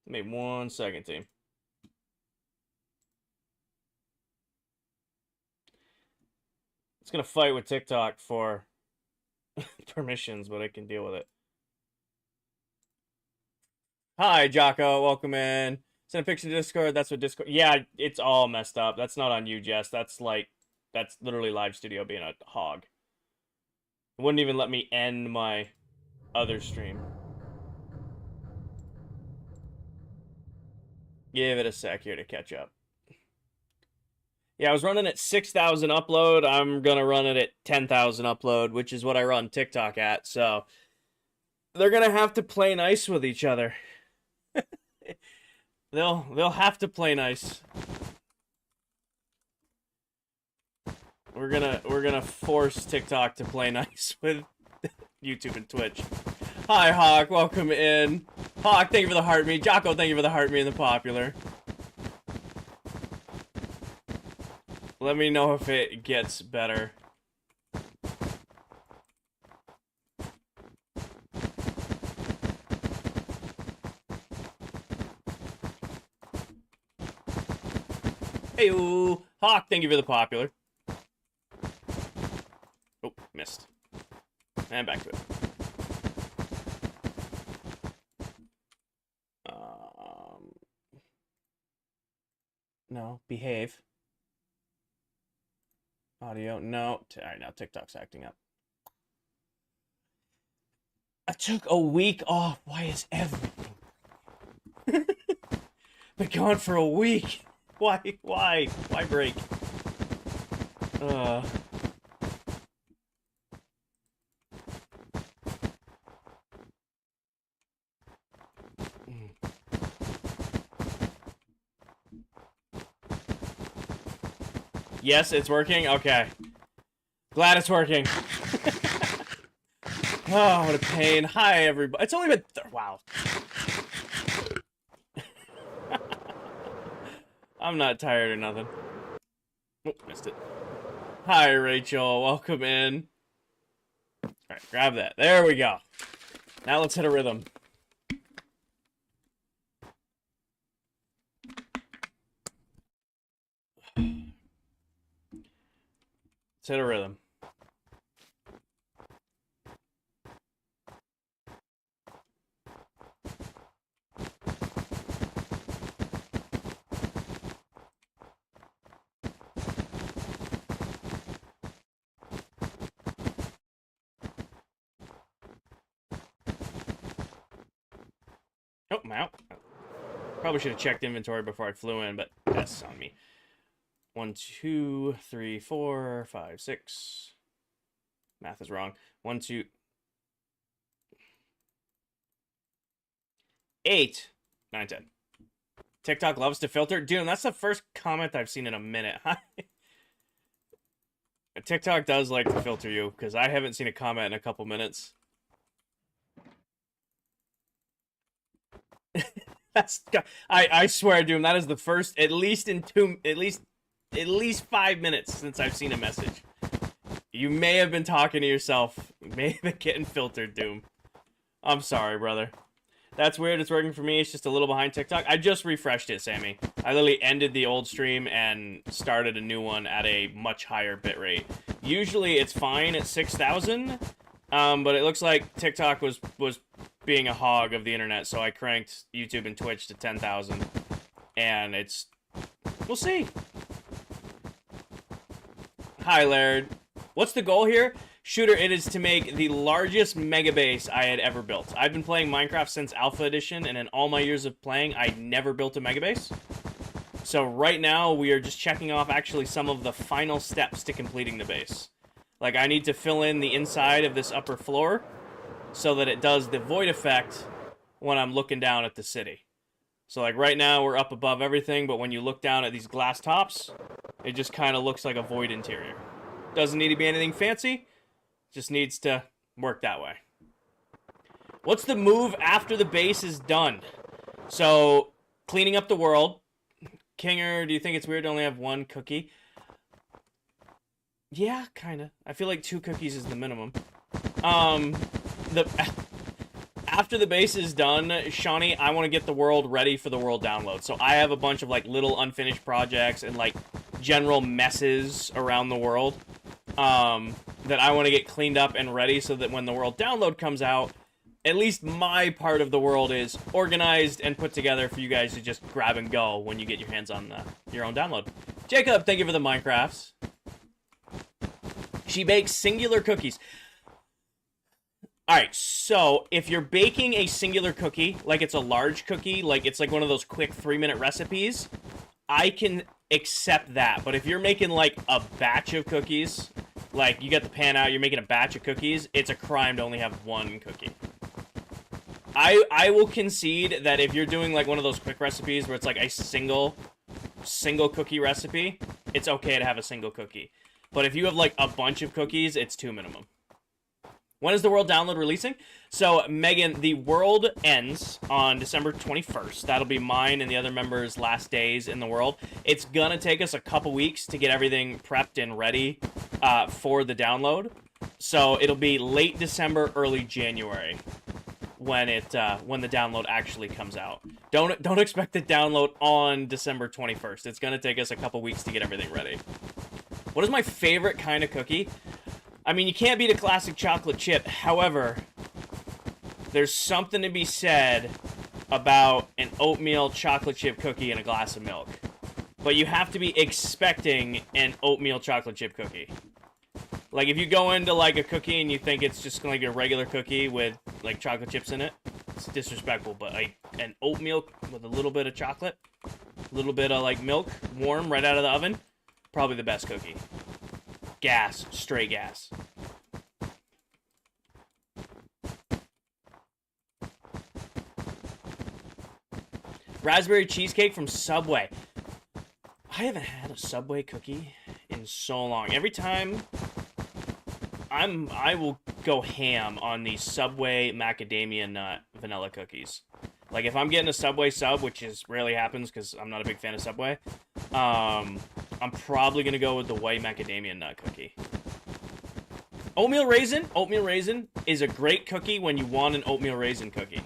Maybe 1 second, team. It's gonna fight with TikTok for permissions, but I can deal with it. Hi, Jocko. Welcome in. Send a picture to Discord. That's what Discord. Yeah, it's all messed up. That's not on you, Jess. That's literally Live Studio being a hog. It wouldn't even let me end my other stream. Give it a sec here to catch up. Yeah, I was running at 6,000 upload. I'm gonna run it at 10,000 upload, which is what I run TikTok at. So they're gonna have to play nice with each other. They'll have to play nice. We're gonna force TikTok to play nice with YouTube and Twitch. Hi, Hawk. Welcome in. Hawk, thank you for the heart me. Jocko, thank you for the heart me and the popular. Let me know if it gets better. Hey-oo. Hawk, thank you for the popular. Oh, missed. And back to it. No, behave. Audio, no. Alright, now TikTok's acting up. I took a week off. Why is everything? Been gone for a week. Why break? Yes, it's working? Okay. Glad it's working. Oh, what a pain. Hi, everybody. It's only been... wow. I'm not tired or nothing. Oh, missed it. Hi, Rachel. Welcome in. Alright, grab that. There we go. Now let's hit a rhythm. Let's hit a rhythm. Oh, I'm out. Probably should have checked inventory before I flew in, but that's on me. 1, 2, 3, 4, 5, 6. Math is wrong. 1, 2, 8, 9, 10. TikTok loves to filter. Dude, that's the first comment I've seen in a minute. TikTok does like to filter you, because I haven't seen a comment in a couple minutes. I swear, Doom, that is the first, at least 5 minutes since I've seen a message. You may have been talking to yourself. You may have been getting filtered, Doom. I'm sorry, brother. That's weird. It's working for me. It's just a little behind TikTok. I just refreshed it, Sammy. I literally ended the old stream and started a new one at a much higher bitrate. Usually it's fine at 6,000, but it looks like TikTok was being a hog of the internet, so I cranked YouTube and Twitch to 10,000, and it's... we'll see. Hi, Laird. What's the goal here? Shooter, it is to make the largest mega base I had ever built. I've been playing Minecraft since Alpha Edition, and in all my years of playing, I never built a mega base. So right now, we are just checking off actually some of the final steps to completing the base. Like, I need to fill in the inside of this upper floor so that it does the void effect when I'm looking down at the city. So, like, right now, we're up above everything, but when you look down at these glass tops, it just kind of looks like a void interior. Doesn't need to be anything fancy. Just needs to work that way. What's the move after the base is done? So, cleaning up the world. Kinger, do you think it's weird to only have 1 cookie? Yeah, kind of. I feel like 2 cookies is the minimum. after the base is done, Shawnee, I want to get the world ready for the world download. So I have a bunch of like little unfinished projects and like general messes around the world that I want to get cleaned up and ready so that when the world download comes out, at least my part of the world is organized and put together for you guys to just grab and go when you get your hands on your own download. Jacob, thank you for the Minecrafts. She bakes singular cookies. Alright, so if you're baking a singular cookie, like it's a large cookie, like it's like one of those quick 3-minute recipes, I can accept that. But if you're making like a batch of cookies, like you got the pan out, you're making a batch of cookies, it's a crime to only have one cookie. I will concede that if you're doing like one of those quick recipes where it's like a single cookie recipe, it's okay to have a single cookie. But if you have like a bunch of cookies, it's 2 minimum. When is the world download releasing? So, Megan, the world ends on December 21st. That'll be mine and the other members' last days in the world. It's gonna take us a couple weeks to get everything prepped and ready for the download. So, it'll be late December, early January when the download actually comes out. Don't expect the download on December 21st. It's gonna take us a couple weeks to get everything ready. What is my favorite kind of cookie? I mean, you can't beat a classic chocolate chip. However, there's something to be said about an oatmeal chocolate chip cookie and a glass of milk. But you have to be expecting an oatmeal chocolate chip cookie. Like, if you go into, like, a cookie and you think it's just, like, a regular cookie with, like, chocolate chips in it, it's disrespectful. But, like, an oatmeal with a little bit of chocolate, a little bit of, like, milk, warm right out of the oven, probably the best cookie. Gas. Straight gas. Raspberry cheesecake from Subway. I haven't had a Subway cookie in so long. Every time I will go ham on the Subway macadamia nut vanilla cookies. Like, if I'm getting a Subway sub, which rarely happens because I'm not a big fan of Subway, I'm probably going to go with the white macadamia nut cookie. Oatmeal raisin? Oatmeal raisin is a great cookie when you want an oatmeal raisin cookie.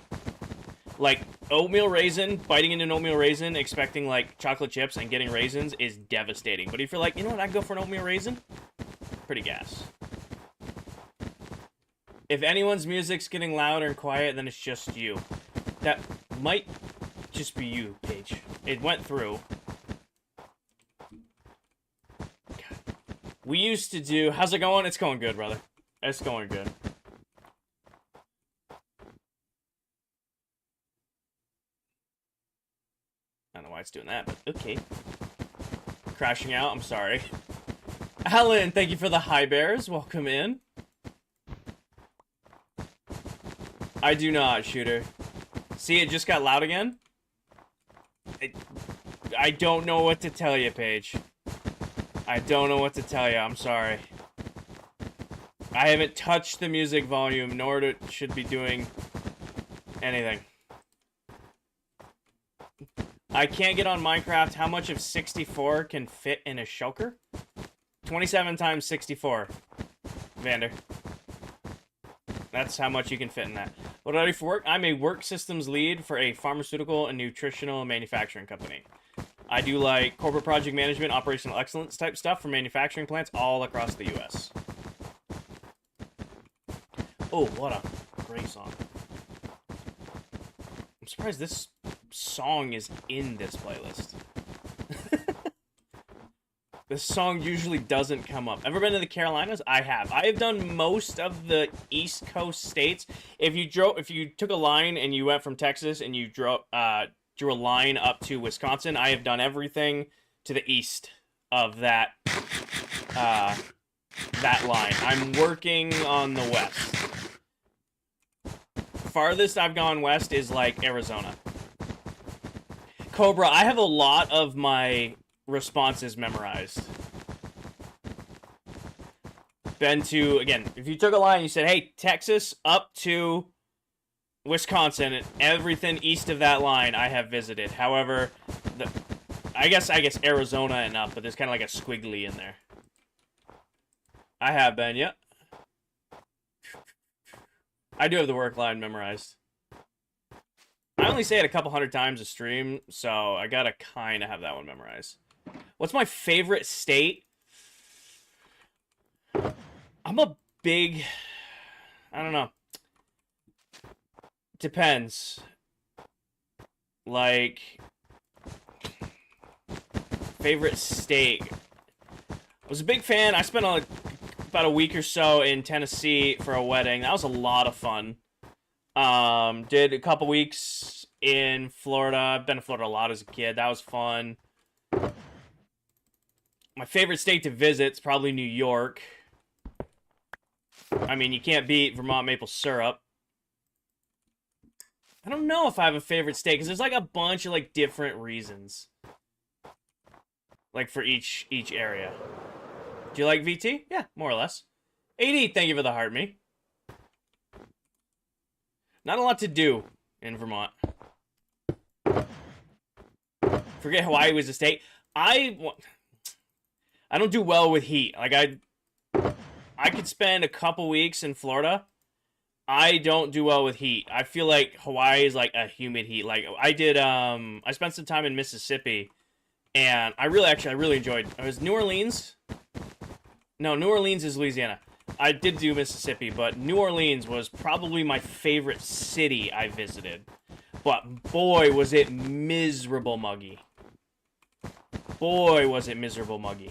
Like, oatmeal raisin, biting into an oatmeal raisin, expecting, like, chocolate chips and getting raisins is devastating. But if you're like, you know what, I'd go for an oatmeal raisin? Pretty gas. If anyone's music's getting louder and quiet, then it's just you. That might just be you, Paige. It went through. God. We used to do... How's it going? It's going good, brother. It's going good. I don't know why it's doing that, but okay. Crashing out, I'm sorry. Alan, thank you for the hi bears. Welcome in. I do not, Shooter. See, it just got loud again? I don't know what to tell you, Paige. I don't know what to tell you, I'm sorry. I haven't touched the music volume, nor should be doing anything. I can't get on Minecraft. How much of 64 can fit in a shulker? 27 times 64, Vander. That's how much you can fit in that. What do I do for work? I'm a work systems lead for a pharmaceutical and nutritional manufacturing company. I do like corporate project management, operational excellence type stuff for manufacturing plants all across the US. Oh, what a great song. I'm surprised this song is in this playlist. This song usually doesn't come up. Ever been to the Carolinas? I have. I have done most of the East Coast states. If you took a line and you went from Texas and you drew a line up to Wisconsin, I have done everything to the east of that that line. I'm working on the west. Farthest I've gone west is like Arizona. Cobra, I have a lot of my responses memorized. Been to, again, if you took a line and you said, hey, Texas up to Wisconsin, and everything east of that line I have visited. However, I guess Arizona and up, but there's kind of like a squiggly in there. I have been, yep. I do have the work line memorized. I only say it a couple hundred times a stream, so I gotta kind of have that one memorized. What's my favorite state? I'm a big... I don't know. Depends. Like... Favorite state. I was a big fan. I spent about a week or so in Tennessee for a wedding. That was a lot of fun. Did a couple weeks in Florida. I've been to Florida a lot as a kid. That was fun. My favorite state to visit is probably New York. I mean, you can't beat Vermont maple syrup. I don't know if I have a favorite state, because there's like a bunch of like different reasons. Like for each area. Do you like VT? Yeah, more or less. AD, thank you for the heart, me. Not a lot to do in Vermont. Forget Hawaii was a state. I don't do well with heat. Like I could spend a couple weeks in Florida. I don't do well with heat. I feel like Hawaii is like a humid heat. Like I spent some time in Mississippi, and I really enjoyed. It was New Orleans. No, New Orleans is Louisiana. I did do Mississippi, but New Orleans was probably my favorite city I visited. But boy, was it miserable muggy. Boy, was it miserable muggy.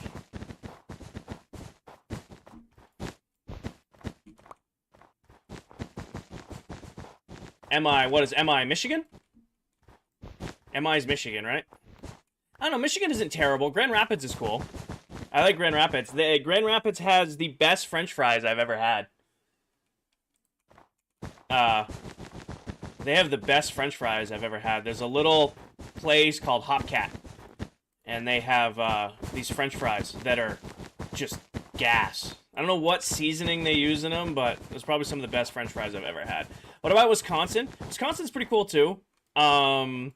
What is MI, Michigan? MI is Michigan, right? I don't know, Michigan isn't terrible. Grand Rapids is cool. I like Grand Rapids. Grand Rapids has the best French fries I've ever had. They have the best French fries I've ever had. There's a little place called Hopcat, and they have these French fries that are just gas. I don't know what seasoning they use in them, but it's probably some of the best French fries I've ever had. What about Wisconsin? Wisconsin's pretty cool, too. I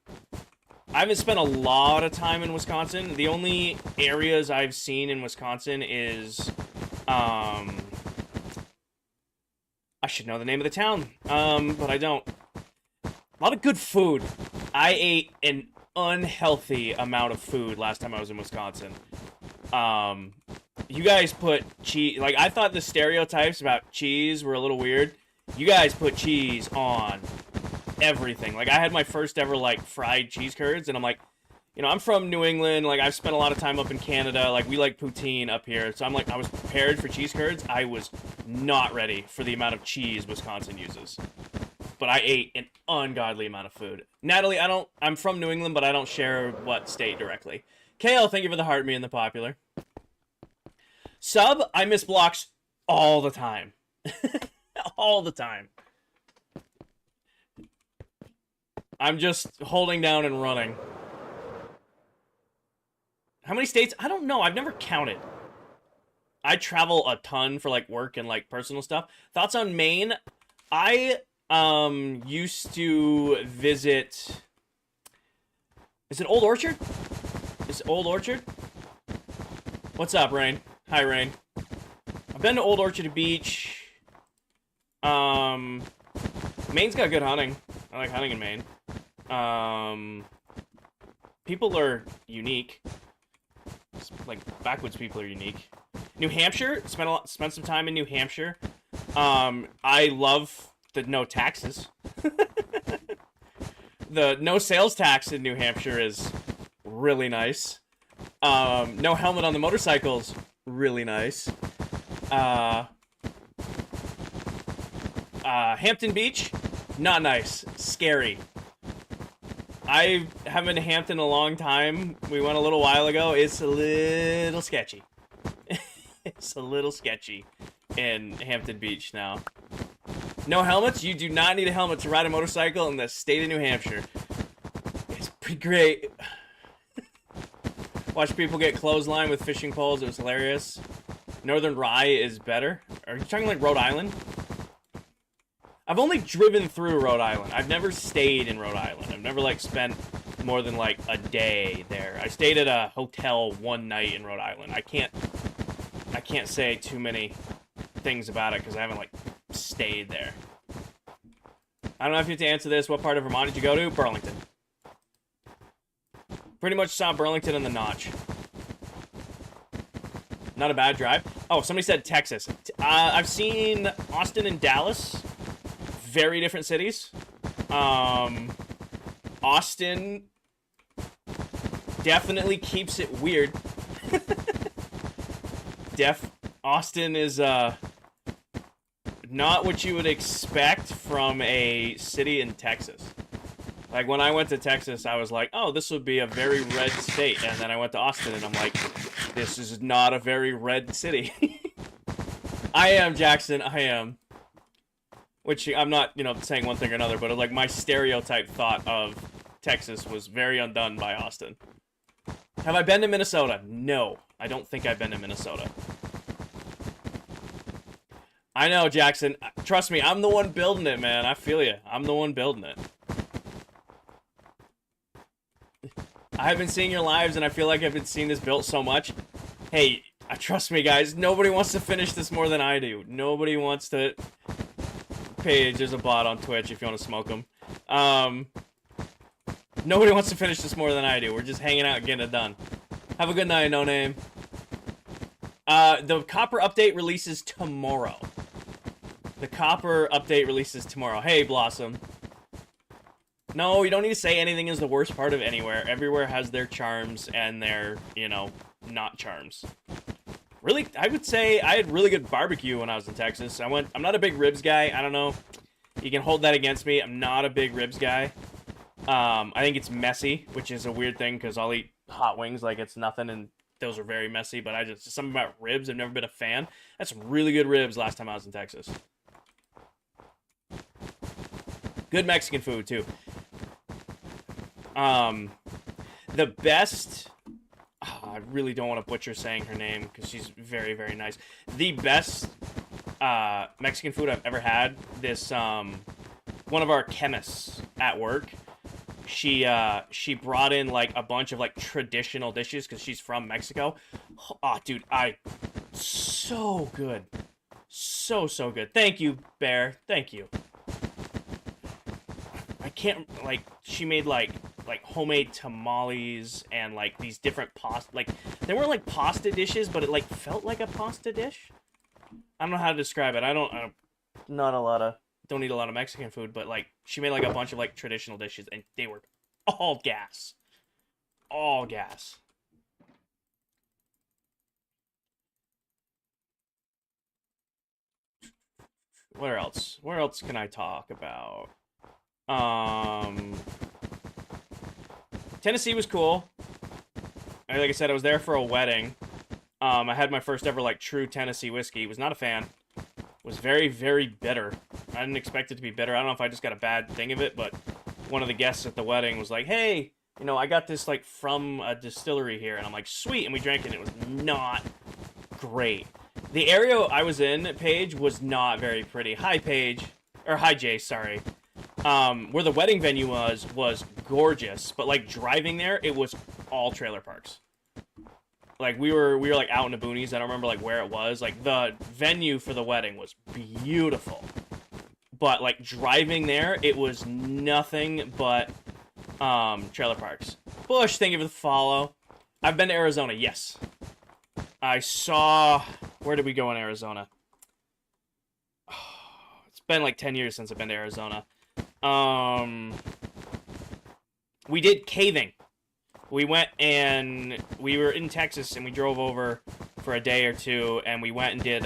haven't spent a lot of time in Wisconsin. The only areas I've seen in Wisconsin is, I should know the name of the town, but I don't. A lot of good food. I ate an unhealthy amount of food last time I was in Wisconsin. You guys put cheese, like, I thought the stereotypes about cheese were a little weird. You guys put cheese on everything. Like, I had my first ever, like, fried cheese curds, and I'm like, you know, I'm from New England, like, I've spent a lot of time up in Canada, like, we like poutine up here, so I'm like, I was prepared for cheese curds. I was not ready for the amount of cheese Wisconsin uses. But I ate an ungodly amount of food. Natalie, I'm from New England, but I don't share what state directly. KL, thank you for the heart, me and the popular. Sub, I miss blocks all the time. All the time. I'm just holding down and running. How many states? I don't know. I've never counted. I travel a ton for, like, work and, like, personal stuff. Thoughts on Maine? I used to visit... Is it Old Orchard? Is it Old Orchard? What's up, Rain? Hi, Rain. I've been to Old Orchard Beach. Maine's got good hunting. I like hunting in Maine. People are unique. Like, backwoods people are unique. New Hampshire, spent some time in New Hampshire. I love the no taxes. The no sales tax in New Hampshire is really nice. No helmet on the motorcycles, really nice. Hampton Beach, not nice, scary. I haven't been to Hampton in a long time. We went a little while ago. It's a little sketchy. It's a little sketchy in Hampton Beach now. No helmets? You do not need a helmet to ride a motorcycle in the state of New Hampshire. It's pretty great. Watch people get clotheslined with fishing poles. It was hilarious. Northern Rye is better. Are you talking like Rhode Island? I've only driven through Rhode Island. I've never stayed in Rhode Island. I've never, like, spent more than, like, a day there. I stayed at a hotel one night in Rhode Island. I can't say too many things about it because I haven't, like, stayed there. I don't know if you have to answer this. What part of Vermont did you go to? Burlington. Pretty much saw Burlington in the Notch. Not a bad drive. Oh, somebody said Texas. I've seen Austin and Dallas. Very different cities. Austin definitely keeps it weird. Austin is not what you would expect from a city in Texas. Like, when I went to Texas, I was like, oh, this would be a very red state. And then I went to Austin, and I'm like, this is not a very red city. I am, Jackson, I am. Which, I'm not, you know, saying one thing or another, but, like, my stereotype thought of Texas was very undone by Austin. Have I been to Minnesota? No. I don't think I've been to Minnesota. I know, Jackson. Trust me, I'm the one building it, man. I feel you. I'm the one building it. I've been seeing your lives, and I feel like I've been seeing this built so much. Hey, trust me, guys. Nobody wants to finish this more than I do. Nobody wants to... Paige, there's a bot on Twitch if you want to smoke him. Nobody wants to finish this more than I do. We're just hanging out and getting it done. Have a good night, No Name. The Copper update releases tomorrow. The Copper update releases tomorrow. Hey, Blossom. No, you don't need to say anything is the worst part of anywhere. Everywhere has their charms and their, you know, not charms. Really, I would say I had really good barbecue when I was in Texas. I'm not a big ribs guy. I don't know. You can hold that against me. I'm not a big ribs guy. I think it's messy, which is a weird thing because I'll eat hot wings like it's nothing, and those are very messy. But just something about ribs, I've never been a fan. That's some really good ribs last time I was in Texas. Good Mexican food too. The best... Oh, I really don't want to butcher saying her name because she's very, very nice. The best Mexican food I've ever had, this one of our chemists at work, she brought in like a bunch of like traditional dishes because she's from Mexico. Oh, dude, so good. So good. Thank you, Bear. Thank you. I can't, like, she made like homemade tamales and like these different pasta, like they weren't like pasta dishes, but it like felt like a pasta dish. I don't know how to describe it. Don't eat a lot of Mexican food, but like she made like a bunch of like traditional dishes and they were all gas. All gas. Where else? Where else can I talk about? Tennessee was cool. Like I said, I was there for a wedding. I had my first ever, like, true Tennessee whiskey. Was not a fan. Was very, very bitter. I didn't expect it to be bitter. I don't know if I just got a bad thing of it, but one of the guests at the wedding was like, hey, you know, I got this, like, from a distillery here. And I'm like, sweet. And we drank it, and it was not great. The area I was in, Paige, was not very pretty. Hi, Paige. Or, hi, Jay, sorry. Where the wedding venue was gorgeous, but like driving there, it was all trailer parks. Like we were like out in the boonies. I don't remember like where it was. Like the venue for the wedding was beautiful, but like driving there, it was nothing but trailer parks. Bush, thank you for the follow. I've been to Arizona. Yes, I saw. Where did we go in Arizona? It's been like 10 years since I've been to Arizona. We did caving. We went and we were in Texas and we drove over for a day or two and we went and did,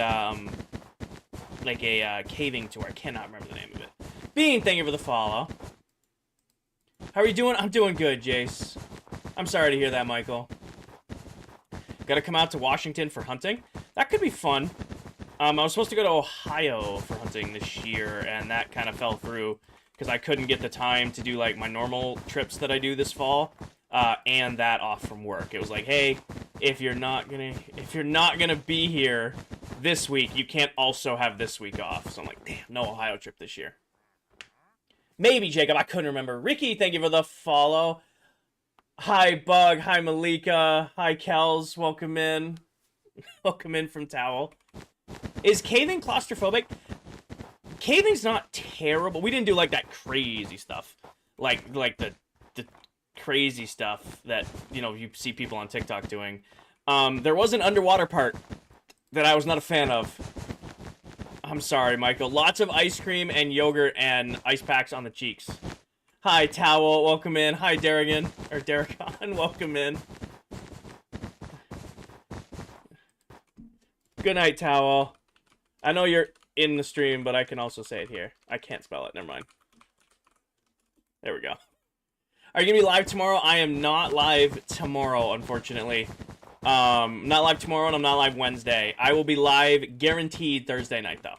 like a, caving tour. I cannot remember the name of it. Bean, thank you for the follow. How are you doing? I'm doing good, Jace. I'm sorry to hear that, Michael. Gotta come out to Washington for hunting. That could be fun. I was supposed to go to Ohio for hunting this year and that kind of fell through. Because I couldn't get the time to do, like, my normal trips that I do this fall, and that off from work. It was like, hey, if you're not gonna be here this week, you can't also have this week off. So I'm like, damn, no Ohio trip this year. Maybe, Jacob, I couldn't remember. Ricky, thank you for the follow. Hi, Bug. Hi, Malika. Hi, Kels. Welcome in. Welcome in from Towel. Is caving claustrophobic? Caving's not terrible. We didn't do like that crazy stuff, like the crazy stuff that you see people on TikTok doing. There was an underwater part that I was not a fan of. I'm sorry, Michael. Lots of ice cream and yogurt and ice packs on the cheeks. Hi, Towel. Welcome in. Hi, Darrigan. Or Darricon. Welcome in. Good night, Towel. I know you're in the stream, but I can also say it here. I can't spell it. Never mind. There we go. Are you going to be live tomorrow? I am not live tomorrow, unfortunately. Not live tomorrow, and I'm not live Wednesday. I will be live guaranteed Thursday night, though.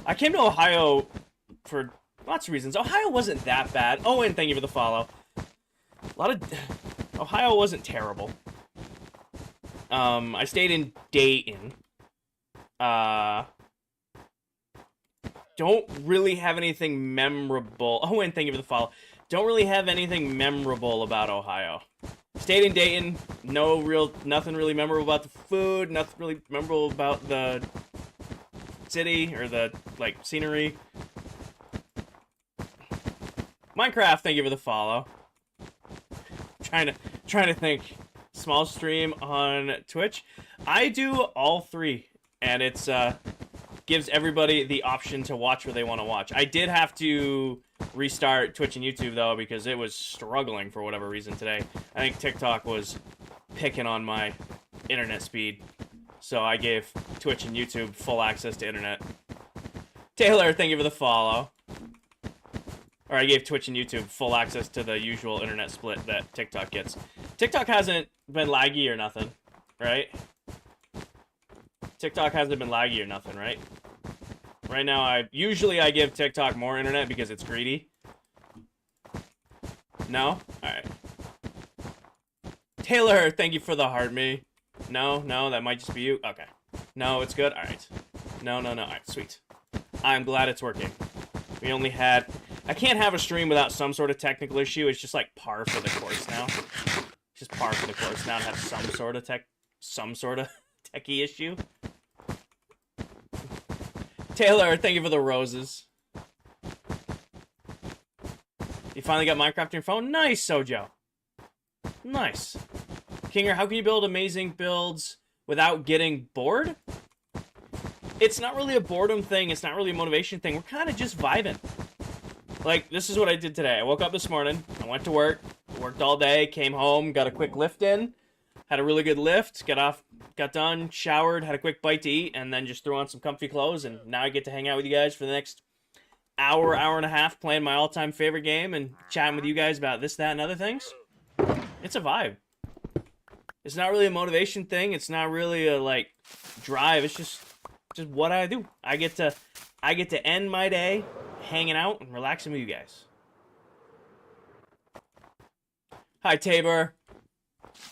I came to Ohio for lots of reasons. Ohio wasn't that bad. Oh, and thank you for the follow. Ohio wasn't terrible. I stayed in Dayton. Don't really have anything memorable. Oh, and thank you for the follow. Don't really have anything memorable about Ohio. Stayed in Dayton. Nothing really memorable about the food. Nothing really memorable about the city or the scenery. Minecraft. Thank you for the follow. Trying to think. Small stream on Twitch. I do all three, and it's gives everybody the option to watch what they want to watch. I did have to restart Twitch and YouTube though because it was struggling for whatever reason today. I think TikTok was picking on my internet speed, so I gave Twitch and YouTube full access to internet. Taylor, thank you for the follow. Or I gave Twitch and YouTube full access to the usual internet split that TikTok gets. TikTok hasn't been laggy or nothing, right? TikTok hasn't been laggy or nothing, right? Right now, I give TikTok more internet because it's greedy. No? Alright. Taylor, thank you for the heart me. No, that might just be you. Okay. No, it's good? Alright. No. Alright, sweet. I'm glad it's working. We only had... I can't have a stream without some sort of technical issue. It's just like par for the course now. It's just par for the course now to have some sort of techie issue. Taylor, thank you for the roses. You finally got Minecraft on your phone? Nice, Sojo. Nice. Kinger, how can you build amazing builds without getting bored? It's not really a boredom thing. It's not really a motivation thing. We're kind of just vibing. Like, this is what I did today. I woke up this morning. I went to work. Worked all day. Came home. Got a quick lift in. Had a really good lift. Got done. Showered. Had a quick bite to eat. And then just threw on some comfy clothes. And now I get to hang out with you guys for the next hour and a half playing my all-time favorite game and chatting with you guys about this, that, and other things. It's a vibe. It's not really a motivation thing. It's not really a, drive. It's just what I do. I get to end my day hanging out and relaxing with you guys. Hi, Tabor.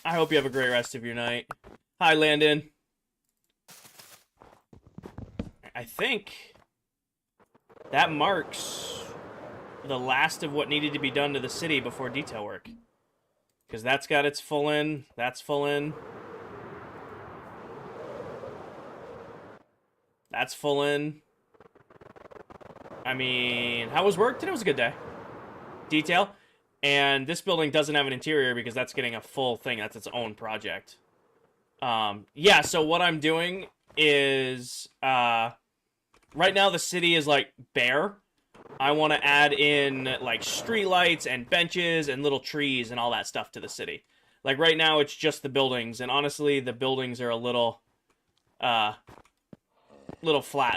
I hope you have a great rest of your night. Hi, Landon. I think that marks the last of what needed to be done to the city before detail work. Because that's got its full in. That's full in. That's full in. I mean, how was work? Today was a good day. Detail. And this building doesn't have an interior because that's getting a full thing. That's its own project. Yeah, so what I'm doing is... right now the city is, bare. I want to add in, street lights and benches and little trees and all that stuff to the city. Right now it's just the buildings. And honestly, the buildings are a little flat,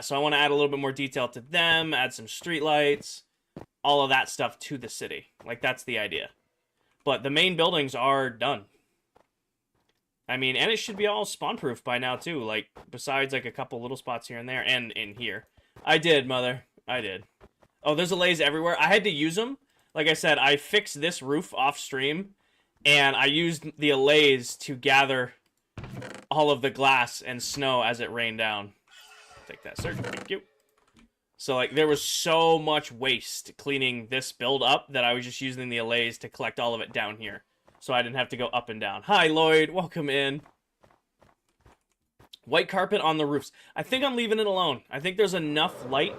so I want to add a little bit more detail to them, add some streetlights, all of that stuff to the city. That's the idea. But the main buildings are done. I mean, and it should be all spawn-proof by now, too, besides, a couple little spots here and there, and in here. I did, Mother. I did. Oh, there's allays everywhere. I had to use them. Like I said, I fixed this roof off-stream, and I used the allays to gather all of the glass and snow as it rained down. Take that, sir. Thank you. So, there was so much waste cleaning this build up that I was just using the allays to collect all of it down here. So I didn't have to go up and down. Hi, Lloyd. Welcome in. White carpet on the roofs. I think I'm leaving it alone. I think there's enough light.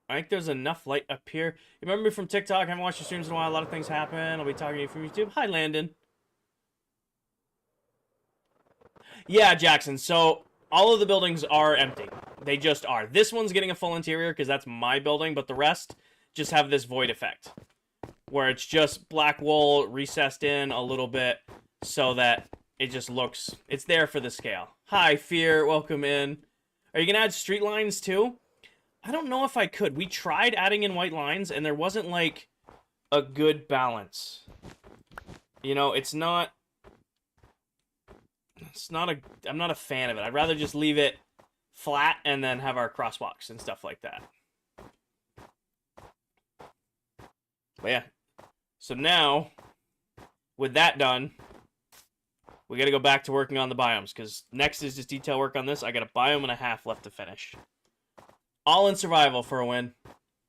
I think there's enough light up here. You remember me from TikTok? I haven't watched your streams in a while. A lot of things happen. I'll be talking to you from YouTube. Hi, Landon. Yeah, Jackson. So all of the buildings are empty. They just are. This one's getting a full interior because that's my building, but the rest just have this void effect where it's just black wool recessed in a little bit so that it just looks, it's there for the scale. Hi, Fear. Welcome in. Are you going to add street lines too? I don't know if I could. We tried adding in white lines and there wasn't like a good balance. You know, I'm not a fan of it. I'd rather just leave it flat and then have our crosswalks and stuff like that. But yeah. So now, with that done, we got to go back to working on the biomes, because next is just detail work on this. I got a biome and a half left to finish. All in survival for a win.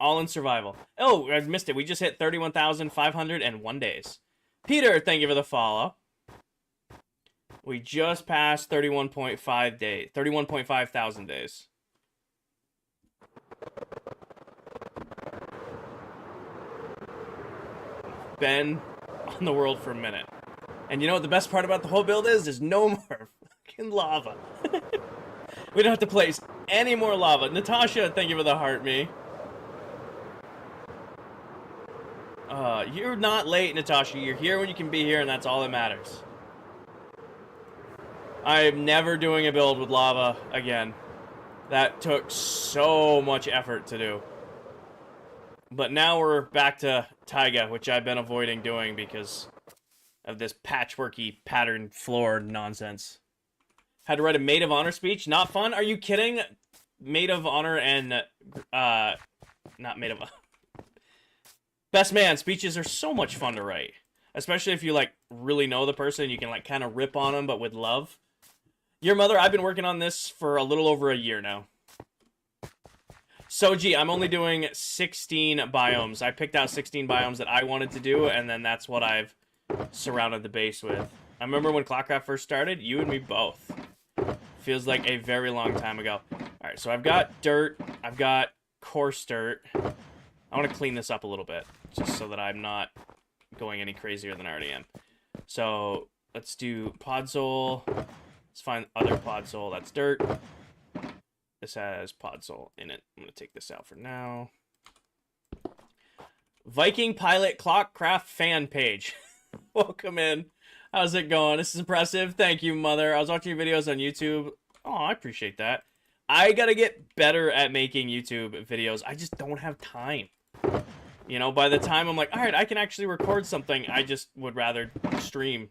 All in survival. Oh, I missed it. We just hit 31,501 days. Peter, thank you for the follow. We just passed 31.5 days. 31.5 thousand days. Been on the world for a minute. And you know what the best part about the whole build is? There's no more fucking lava. We don't have to place any more lava. Natasha, thank you for the heart me. You're not late, Natasha. You're here when you can be here, and that's all that matters. I'm never doing a build with lava again. That took so much effort to do. But now we're back to taiga, which I've been avoiding doing because of this patchworky pattern floor nonsense. Had to write a maid of honor speech. Not fun? Are you kidding? Maid of honor and, not maid of honor. Best man speeches are so much fun to write. Especially if you, like, really know the person. You can, like, kind of rip on them, but with love. Your mother, I've been working on this for a little over a year now. Soji, I'm only doing 16 biomes. I picked out 16 biomes that I wanted to do, and then that's what I've surrounded the base with. I remember when ClockCraft first started, you and me both. Feels like a very long time ago. Alright, so I've got dirt. I've got coarse dirt. I want to clean this up a little bit, just so that I'm not going any crazier than I already am. So, let's do podzol. Let's find other podzol. That's dirt. This has podzol in it. I'm going to take this out for now. Viking Pilot ClockCraft fan page. Welcome in. How's it going? This is impressive. Thank you, mother. I was watching your videos on YouTube. Oh, I appreciate that. I got to get better at making YouTube videos. I just don't have time. You know, by the time I'm like, all right, I can actually record something, I just would rather stream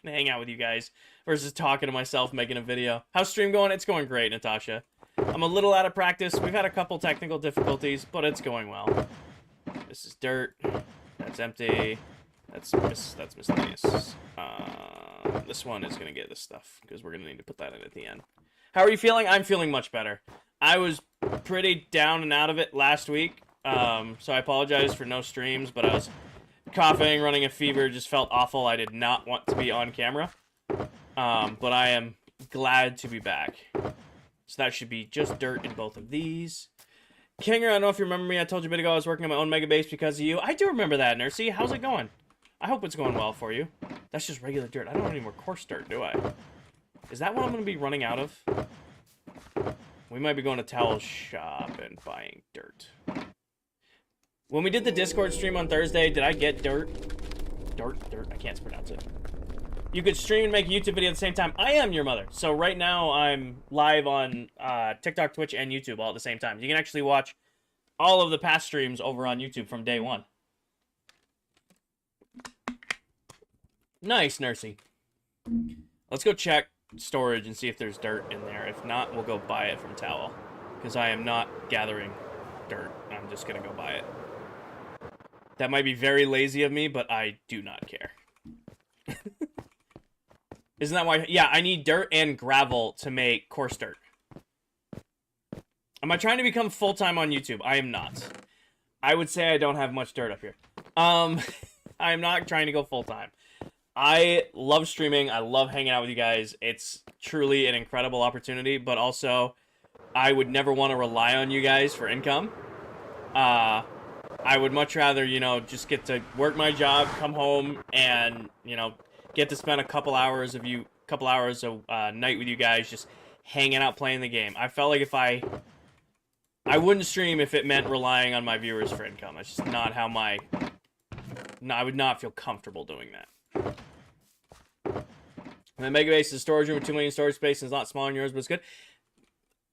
and hang out with you guys versus talking to myself making a video. How's stream going? It's going great, Natasha. I'm a little out of practice. We've had a couple technical difficulties, but it's going well. This is dirt. That's empty. That's miscellaneous. This one is going to get this stuff because we're going to need to put that in at the end. How are you feeling? I'm feeling much better. I was pretty down and out of it last week. So I apologize for no streams, but I was coughing, running a fever, just felt awful. I did not want to be on camera. But I am glad to be back. So that should be just dirt in both of these. Kinger, I don't know if you remember me. I told you a bit ago I was working on my own mega base because of you. I do remember that, Nursey. How's it going? I hope it's going well for you. That's just regular dirt. I don't have any more coarse dirt, do I? Is that what I'm going to be running out of? We might be going to Towel Shop and buying dirt. When we did the Discord stream on Thursday, did I get dirt? Dirt? I can't pronounce it. You could stream and make a YouTube video at the same time. I am your mother. So right now I'm live on TikTok, Twitch, and YouTube all at the same time. You can actually watch all of the past streams over on YouTube from day one. Nice, Nursey. Let's go check storage and see if there's dirt in there. If not, we'll go buy it from Towel. Because I am not gathering dirt. I'm just going to go buy it. That might be very lazy of me, but I do not care. Isn't that why? Yeah, I need dirt and gravel to make coarse dirt. Am I trying to become full-time on YouTube? I am not. I would say I don't have much dirt up here. I am not trying to go full-time. I love streaming. I love hanging out with you guys. It's truly an incredible opportunity, but also I would never want to rely on you guys for income. Uh, I would much rather, just get to work my job, come home, and, get to spend a couple hours a night with you guys, just hanging out playing the game. I felt like if I wouldn't stream if it meant relying on my viewers for income. It's just not how I would not feel comfortable doing that. And the Mega Base is a storage room with 2 million storage space and it's not smaller than yours, but it's good.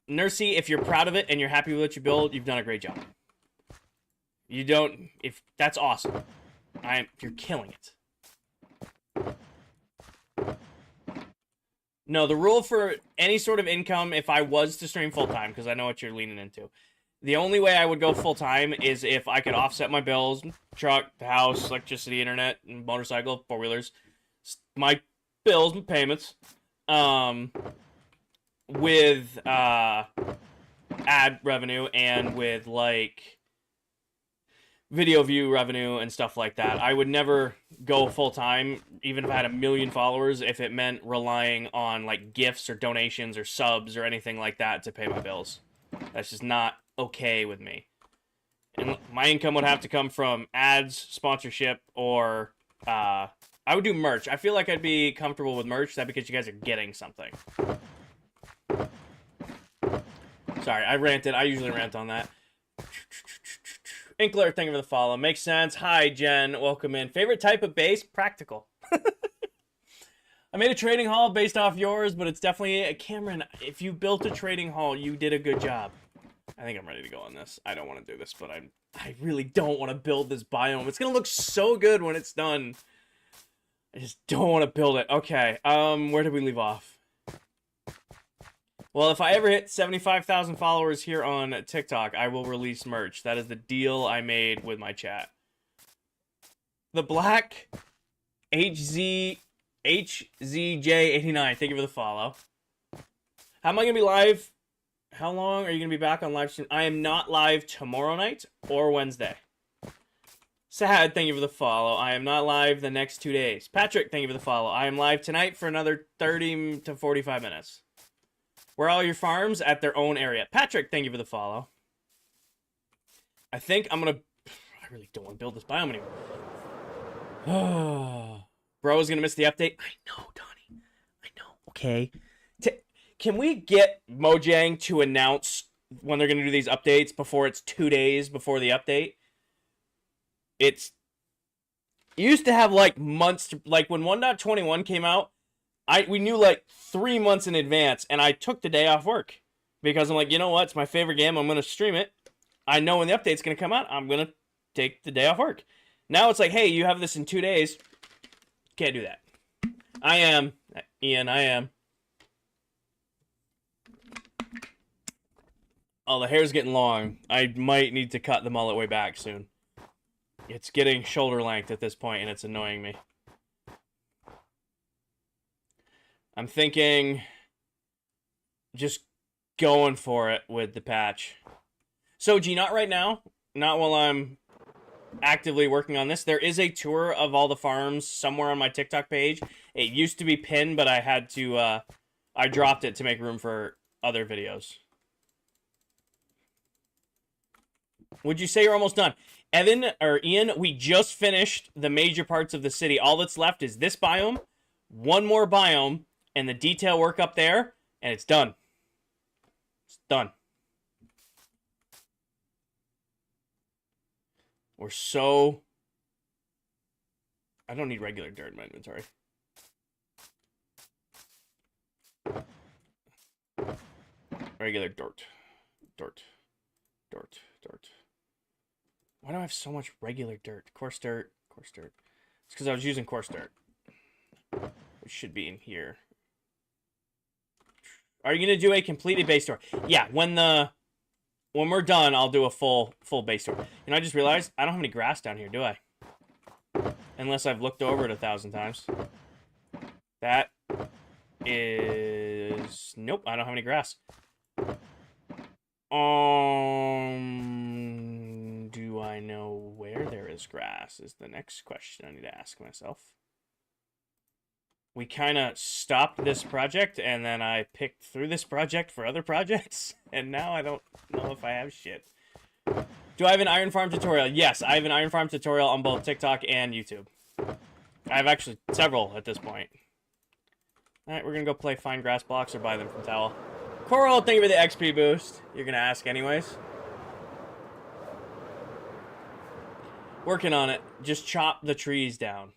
Nursey, if you're proud of it and you're happy with what you build, you've done a great job. That's awesome. You're killing it. No, the rule for any sort of income, if I was to stream full-time, because I know what you're leaning into, the only way I would go full-time is if I could offset my bills, truck, house, electricity, internet, and motorcycle, four-wheelers, my bills, my payments, with ad revenue and with, like, video view revenue and stuff like that. I would never go full-time, even if I had 1 million followers, if it meant relying on, like, gifts or donations or subs or anything like that to pay my bills. That's just not okay with me. And my income would have to come from ads, sponsorship, or I would do merch. I feel like I'd be comfortable with merch. That's because you guys are getting something. Sorry, I ranted. I usually rant on that. Inkler, thank you for the follow. Makes sense. Hi, Jen. Welcome in. Favorite type of base? Practical. I made a trading hall based off yours, but it's definitely... Cameron, if you built a trading hall, you did a good job. I think I'm ready to go on this. I don't want to do this, but I really don't want to build this biome. It's going to look so good when it's done. I just don't want to build it. Okay, where did we leave off? Well, if I ever hit 75,000 followers here on TikTok, I will release merch. That is the deal I made with my chat. The Black HZJ89, thank you for the follow. How am I going to be live? How long are you going to be back on live stream? I am not live tomorrow night or Wednesday. Sad, thank you for the follow. I am not live the next 2 days. Patrick, thank you for the follow. I am live tonight for another 30 to 45 minutes. Where are all your farms? At their own area. Patrick, thank you for the follow. I think I'm going to... I really don't want to build this biome anymore. Bro is going to miss the update. I know, Donnie. I know. Okay. Can we get Mojang to announce when they're going to do these updates before it's 2 days before the update? It used to have, like, months... Like, when 1.21 came out, we knew like 3 months in advance, and I took the day off work because I'm like, you know what? It's my favorite game. I'm going to stream it. I know when the update's going to come out. I'm going to take the day off work. Now it's like, hey, you have this in 2 days. Can't do that. I am. Ian, I am. Oh, the hair's getting long. I might need to cut the mullet way back soon. It's getting shoulder length at this point, and it's annoying me. I'm thinking just going for it with the patch. So, G, not right now. Not while I'm actively working on this. There is a tour of all the farms somewhere on my TikTok page. It used to be pinned, but I had to, I dropped it to make room for other videos. Would you say you're almost done? Evan, or Ian, we just finished the major parts of the city. All that's left is this biome, one more biome, and the detail work up there, and it's done. It's done. We're so... I don't need regular dirt in my inventory. Regular dirt. Dirt. Dirt. Dirt. Why do I have so much regular dirt? Coarse dirt. Coarse dirt. It's because I was using coarse dirt. Which should be in here. Are you going to do a completed base tour? Yeah, when we're done, I'll do a full base tour. You know, I just realized I don't have any grass down here, do I? Unless I've looked over it 1,000 times. That is... Nope, I don't have any grass. Do I know where there is grass is the next question I need to ask myself. we kind of stopped this project, and then I picked through this project for other projects, and now I don't know if I have shit. Do I have an iron farm tutorial? Yes, I have an iron farm tutorial on both TikTok and YouTube. I have actually several at this point. Alright, we're gonna go play Find Grass Blocks or buy them from Towel. Coral, thank you for the XP boost. You're gonna ask anyways. Working on it. Just chop the trees down.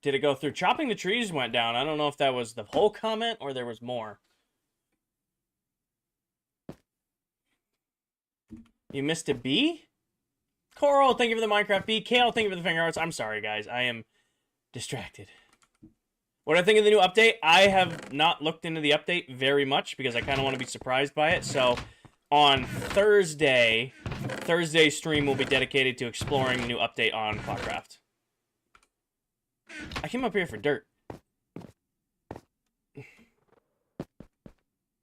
Did it go through? Chopping the trees went down. I don't know if that was the whole comment or there was more. You missed a bee? Coral, thank you for the Minecraft bee. Kale, thank you for the finger hearts. I'm sorry, guys. I am distracted. What do I think of the new update? I have not looked into the update very much because I kind of want to be surprised by it. So on Thursday stream will be dedicated to exploring the new update on ClockCraft. I came up here for dirt.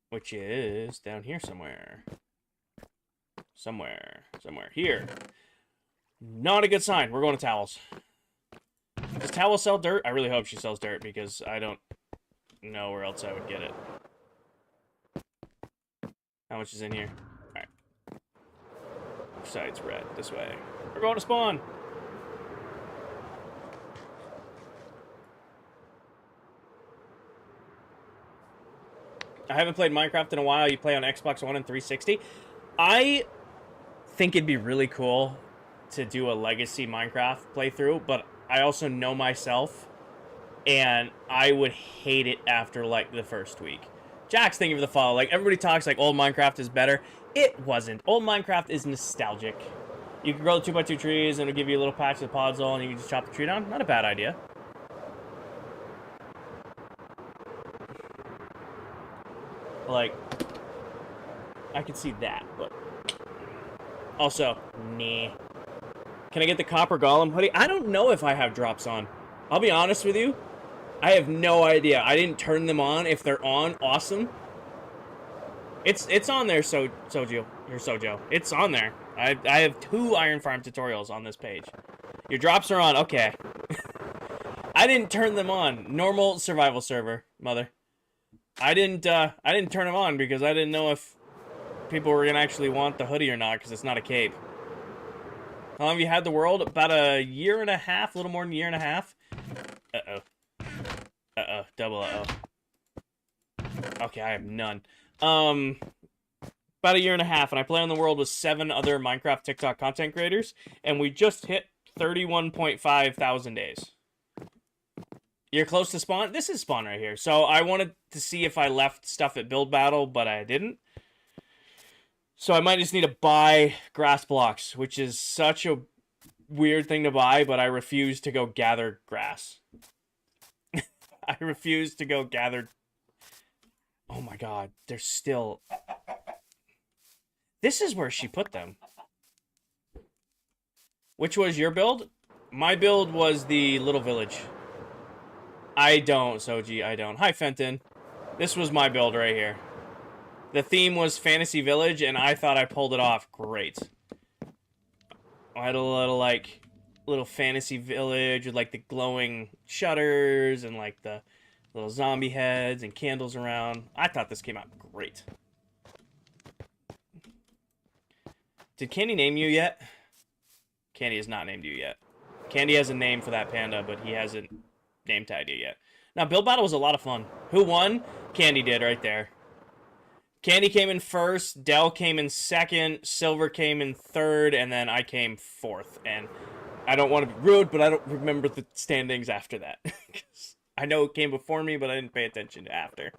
Which is down here somewhere. Somewhere here. Not a good sign. We're going to Towels. Does Towel sell dirt? I really hope she sells dirt because I don't know where else I would get it. How much is in here? Alright. Which side's red? This way. We're going to spawn! I haven't played Minecraft in a while. You play on Xbox One and 360. I think it'd be really cool to do a legacy Minecraft playthrough, but I also know myself, and I would hate it after, like, the first week. Jax, thank you for the follow. Like, everybody talks like old Minecraft is better. It wasn't. Old Minecraft is nostalgic. You can grow the 2x2 trees, and it'll give you a little patch of podzol, and you can just chop the tree down. Not a bad idea. Like, I could see that, but also, nah. Can I get the copper golem hoodie? I don't know if I have drops on. I'll be honest with you. I have no idea. I didn't turn them on. If they're on, awesome. It's on there, Sojo. It's on there. I have 2 Iron Farm tutorials on this page. Your drops are on. Okay. I didn't turn them on. Normal survival server, mother. I didn't turn them on because I didn't know if people were gonna actually want the hoodie or not because it's not a cape. How long have you had the world? About a year and a half, a little more than a year and a half. Double Okay, I have none. About a year and a half, and I play on the world with 7 other Minecraft TikTok content creators, and we just hit 31.5 thousand days. You're close to spawn? This is spawn right here. So I wanted to see if I left stuff at build battle, but I didn't. So I might just need to buy grass blocks, which is such a weird thing to buy, but I refuse to go gather grass. I refuse to go gather... Oh my god, they're still... This is where she put them. Which was your build? My build was the little village. I don't, Soji, I don't. Hi, Fenton. This was my build right here. The theme was Fantasy Village, and I thought I pulled it off great. I had a little, like, little fantasy village with, like, the glowing shutters and, like, the little zombie heads and candles around. I thought this came out great. Did Candy name you yet? Candy has not named you yet. Candy has a name for that panda, but he hasn't name tagged you yet. Now, build battle was a lot of fun. Who won? Candy did right there. Candy came in first, Dell came in second, Silver came in third, and then I came fourth. And I don't want to be rude, but I don't remember the standings after that. I know it came before me, but I didn't pay attention to after.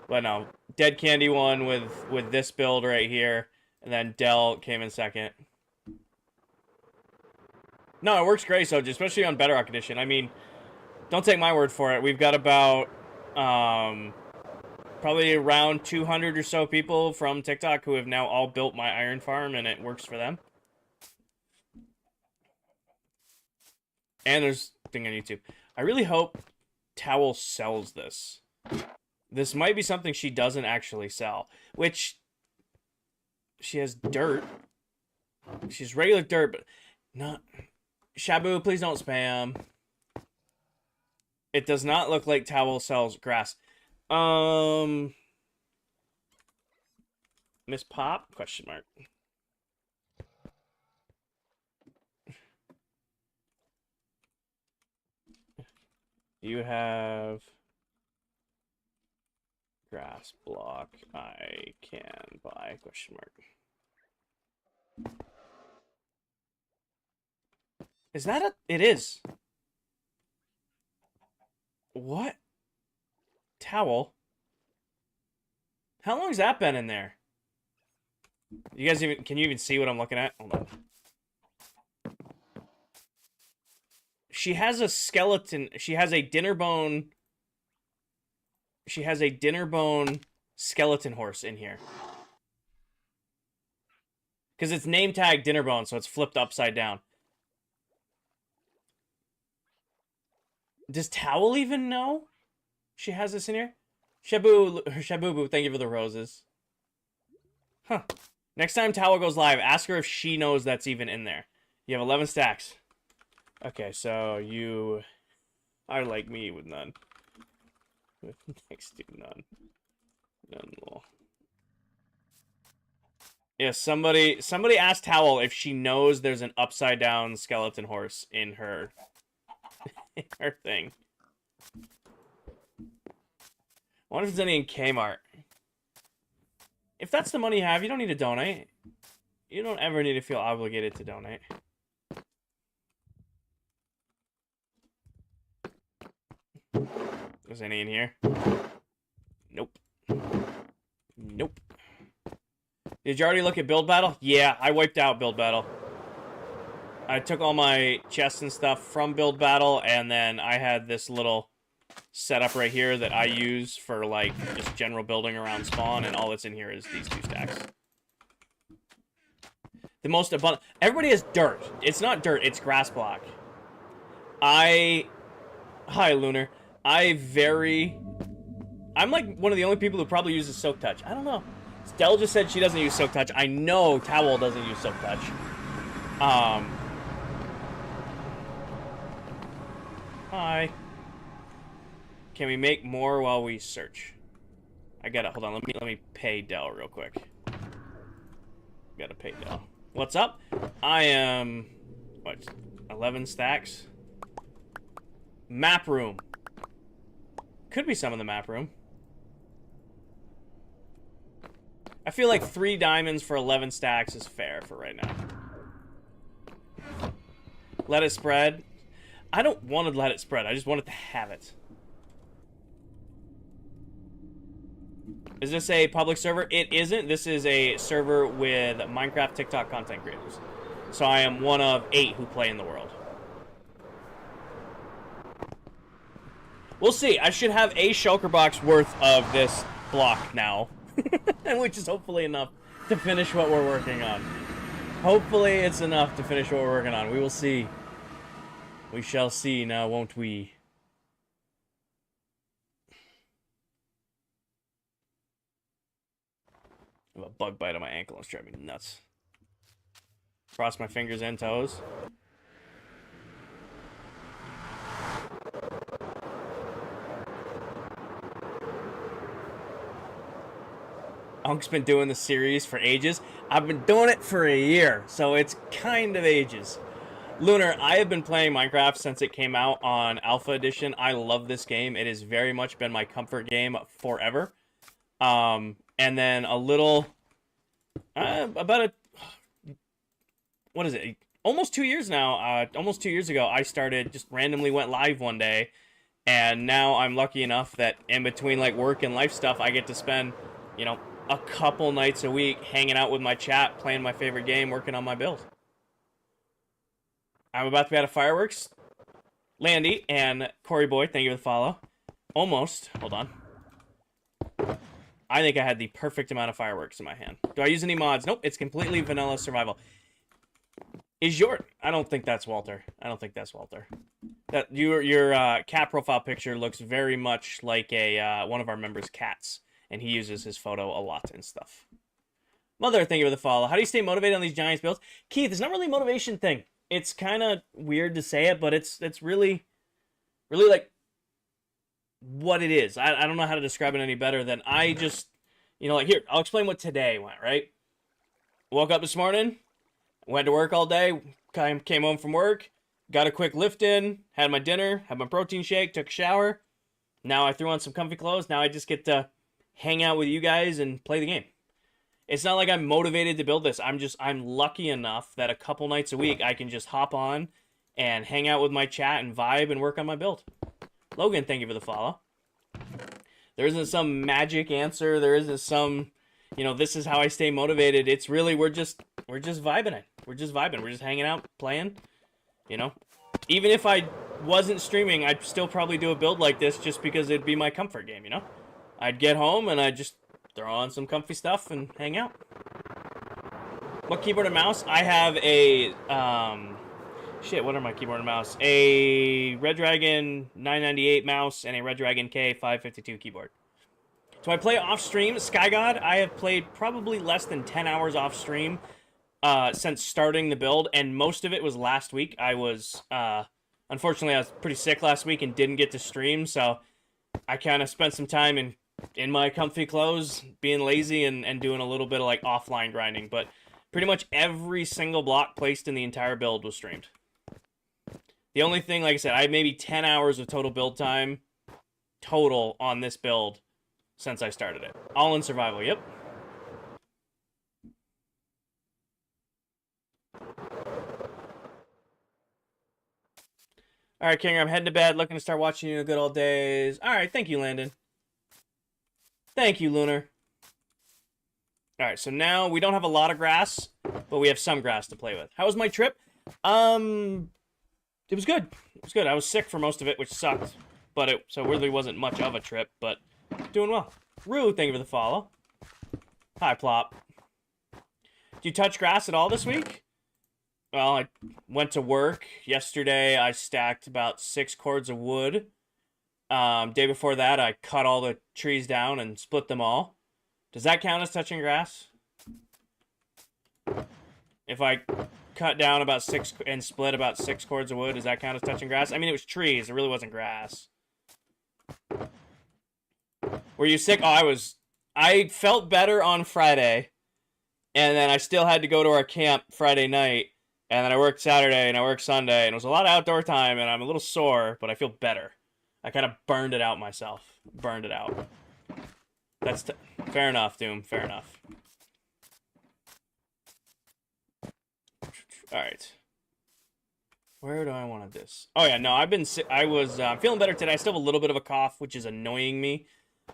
But no, Dead Candy won with this build right here, and then Dell came in second. No, it works great, so especially on Bedrock Edition. I mean, don't take my word for it. We've got about probably around 200 or so people from TikTok who have now all built my iron farm, and it works for them. And there's a thing on YouTube. I really hope Towel sells this. This might be something she doesn't actually sell, which she has dirt. She's regular dirt, but not... Shabu, please don't spam. It does not look like Towel sells grass. Miss Pop? Question mark. You have grass block I can buy? Question mark. Is that a... It is. What? Towel? How long's that been in there? You guys even... Can you even see what I'm looking at? Hold on. She has a skeleton. She has a dinner bone. She has a dinner bone skeleton horse in here. Because it's name tag dinner bone, so it's flipped upside down. Does Towel even know she has this in here? Shabubu, thank you for the roses. Huh. Next time Towel goes live, ask her if she knows that's even in there. You have 11 stacks. Okay, so you are like me with none. Next to none. None more. Yeah, somebody asked Towel if she knows there's an upside down skeleton horse in her thing. I wonder if there's any in Kmart. If that's the money you have, you don't need to donate. You don't ever need to feel obligated to donate. Is any in here? Nope. Nope. Did you already look at Build Battle? Yeah, I wiped out Build Battle. I took all my chests and stuff from Build Battle, and then I had this little setup right here that I use for, like, just general building around spawn, and all that's in here is these 2 stacks. The most abundant... Everybody has dirt. It's not dirt, it's grass block. Hi, Lunar. I'm like one of the only people who probably uses Soak Touch. I don't know. Stell just said she doesn't use Soak Touch. I know Towel doesn't use Soak Touch. Hi. Can we make more while we search? I gotta... Hold on. Let me pay Dell real quick. Gotta pay Dell. What's up? I am... What? 11 stacks? Map room. Could be some in the map room. I feel like 3 diamonds for 11 stacks is fair for right now. Let it spread. I don't want to let it spread. I just want it to have it. Is this a public server? It isn't. This is a server with Minecraft TikTok content creators. So I am one of 8 who play in the world. We'll see. I should have a shulker box worth of this block now. Which is hopefully enough to finish what we're working on. Hopefully it's enough to finish what we're working on. We will see. We shall see now, won't we? I have a bug bite on my ankle. It's driving me nuts. Cross my fingers and toes. Unk's been doing the series for ages. I've been doing it for a year, so it's kind of ages. Lunar, I have been playing Minecraft since it came out on Alpha Edition. I love this game. It has very much been my comfort game forever. And then a little... what is it? Almost 2 years now. Almost 2 years ago, I started, just randomly went live one day. And now I'm lucky enough that in between like work and life stuff, I get to spend, you know, a couple nights a week hanging out with my chat, playing my favorite game, working on my build. I'm about to be out of fireworks. Landy and Corey Boy, thank you for the follow. Almost. Hold on. I think I had the perfect amount of fireworks in my hand. Do I use any mods? Nope, it's completely vanilla survival. Is your... I don't think that's Walter. I don't think that's Walter. That your cat profile picture looks very much like a one of our members' cats. And he uses his photo a lot and stuff. Mother, thank you for the follow. How do you stay motivated on these Giants builds? Keith, it's not really a motivation thing. It's kind of weird to say it, but it's really, really like what it is. I don't know how to describe it any better than I just, like here, I'll explain what today went, right? Woke up this morning, went to work all day, came home from work, got a quick lift in, had my dinner, had my protein shake, took a shower. Now I threw on some comfy clothes. Now I just get to hang out with you guys and play the game. It's not like I'm motivated to build this. I'm lucky enough that a couple nights a week I can just hop on and hang out with my chat and vibe and work on my build. Logan, thank you for the follow. There isn't some magic answer. There isn't some, this is how I stay motivated. It's really, we're just vibing it. We're just vibing. We're just hanging out, playing, Even if I wasn't streaming, I'd still probably do a build like this just because it'd be my comfort game, I'd get home and I'd just throw on some comfy stuff and hang out. What keyboard and mouse? I have a, what are my keyboard and mouse? A Red Dragon 998 mouse and a Red Dragon K552 keyboard. So I play off stream. Sky God, I have played probably less than 10 hours off stream since starting the build, and most of it was last week. I was, unfortunately, I was pretty sick last week and didn't get to stream, so I kind of spent some time in my comfy clothes, being lazy and doing a little bit of like offline grinding, but pretty much every single block placed in the entire build was streamed. The only thing, like I said, I had maybe 10 hours of total build time total on this build since I started it. All in survival, yep. All right, King, I'm heading to bed, looking to start watching you in the good old days. All right, thank you, Landon. Thank you, Lunar. All right, so now we don't have a lot of grass, but we have some grass to play with. How was my trip? It was good. It was good. I was sick for most of it, which sucked, but so really wasn't much of a trip, but doing well. Rue, thank you for the follow. Hi, Plop. Did you touch grass at all this week? Well, I went to work. Yesterday, I stacked about 6 cords of wood. Day before that, I cut all the trees down and split them all. Does that count as touching grass? If I cut down about 6 and split about 6 cords of wood, does that count as touching grass? I mean, it was trees. It really wasn't grass. Were you sick? Oh, I felt better on Friday, and then I still had to go to our camp Friday night, and then I worked Saturday, and I worked Sunday, and it was a lot of outdoor time, and I'm a little sore, but I feel better. I kind of burned it out myself. Burned it out. That's fair enough, Doom. Fair enough. All right. Where do I want this? Oh yeah, no, I've been sick. I'm feeling better today. I still have a little bit of a cough, which is annoying me,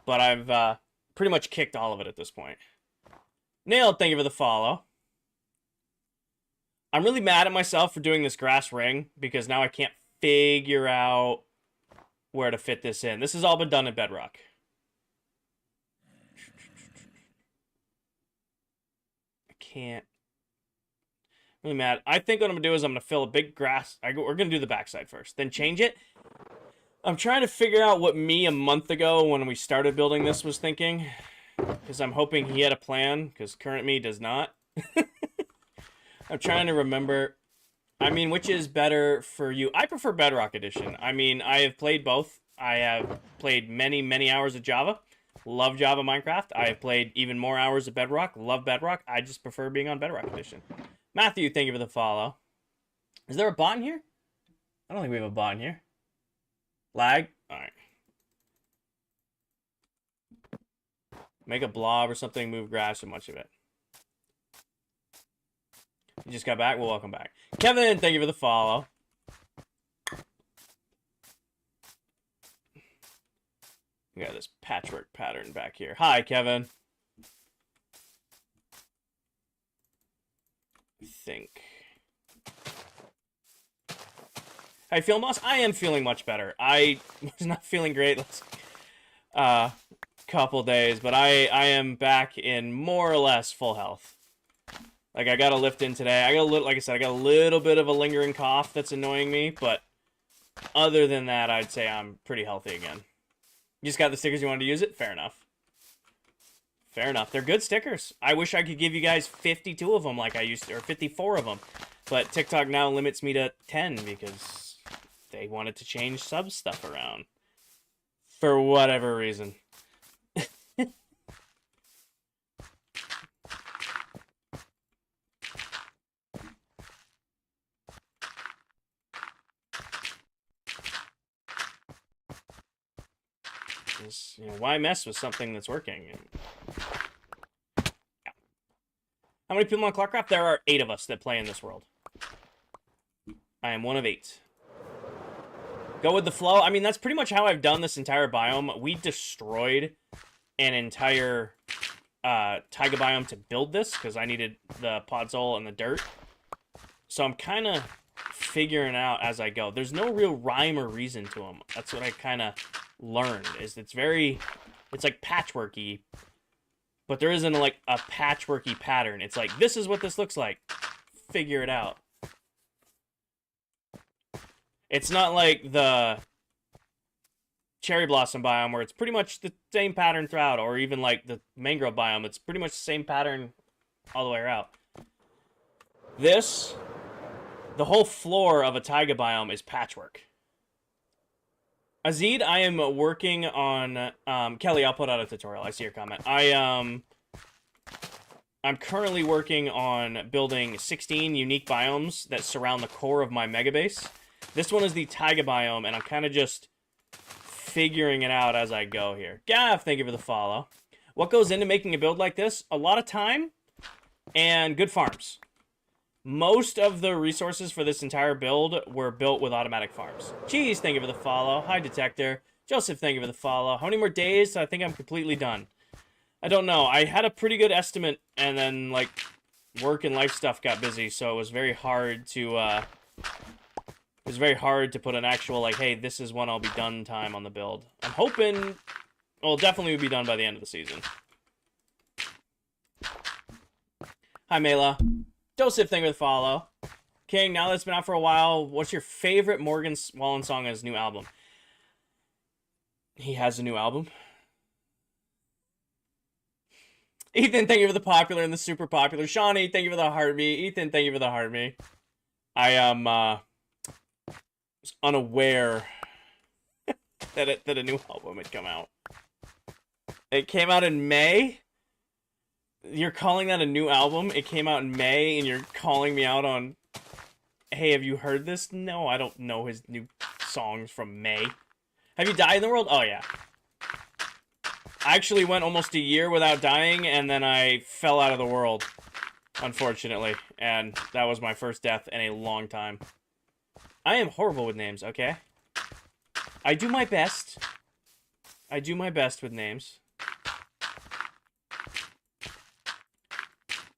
but I've pretty much kicked all of it at this point. Nailed, thank you for the follow. I'm really mad at myself for doing this grass ring because now I can't figure out where to fit this in. This has all been done in Bedrock. I can't. I'm really mad. I think what I'm going to do is I'm going to fill a big grass. We're going to do the backside first, then change it. I'm trying to figure out what me a month ago when we started building this was thinking, because I'm hoping he had a plan, because current me does not. I'm trying to remember. I mean, which is better for you? I prefer Bedrock Edition. I mean, I have played both. I have played many, many hours of Java. Love Java Minecraft. I have played even more hours of Bedrock. Love Bedrock. I just prefer being on Bedrock Edition. Matthew, thank you for the follow. Is there a bot in here? I don't think we have a bot in here. Lag? Alright. Make a blob or something, move grass or much of it. You just got back? Well, welcome back. Kevin, thank you for the follow. We got this patchwork pattern back here. Hi, Kevin. I think. How you feeling, boss? I am feeling much better. I was not feeling great last couple days, but I am back in more or less full health. Like, I got a lift in today. I got a little, like I said, I got a little bit of a lingering cough that's annoying me, but other than that, I'd say I'm pretty healthy again. You just got the stickers, you wanted to use it? Fair enough. Fair enough. They're good stickers. I wish I could give you guys 52 of them like I used to, or 54 of them. But TikTok now limits me to 10 because they wanted to change sub stuff around. For whatever reason. You know, why mess with something that's working? Yeah. How many people on ClockCraft? There are 8 of us that play in this world. I am one of 8. Go with the flow. I mean, that's pretty much how I've done this entire biome. We destroyed an entire taiga biome to build this because I needed the podzol and the dirt. So I'm kind of figuring it out as I go. There's no real rhyme or reason to them. That's what I kind of learned. Is it's like patchworky, but there isn't like a patchworky pattern. It's like, this is what this looks like. Figure it out. It's not like the cherry blossom biome where it's pretty much the same pattern throughout, or even like the mangrove biome. It's pretty much the same pattern all the way around. The whole floor of a taiga biome is patchwork. Azid, I am working on... Kelly, I'll put out a tutorial. I see your comment. I'm currently working on building 16 unique biomes that surround the core of my mega base. This one is the taiga biome, and I'm kind of just figuring it out as I go here. Gav, thank you for the follow. What goes into making a build like this? A lot of time and good farms. Most of the resources for this entire build were built with automatic farms. Cheese, thank you for the follow. Hi, Detector. Joseph, thank you for the follow. How many more days? I think I'm completely done. I don't know. I had a pretty good estimate, and then, like, work and life stuff got busy, so it was very hard to, put an actual, like, hey, this is when I'll be done time on the build. I'm hoping... Well, definitely will be done by the end of the season. Hi, Mela. Joseph, thank you for the follow. King, now that it's been out for a while, what's your favorite Morgan Wallen song on his new album? He has a new album. Ethan, thank you for the popular and the super popular. Shawnee, thank you for the heart me. Ethan, thank you for the heart me. I am unaware that a new album had come out. It came out in May. You're calling that a new album? It came out in May, and you're calling me out on, hey, have you heard this? No, I don't know his new songs from May. Have you died in the world? Oh, yeah. I actually went almost a year without dying, and then I fell out of the world, unfortunately. And that was my first death in a long time. I am horrible with names, okay? I do my best. I do my best with names.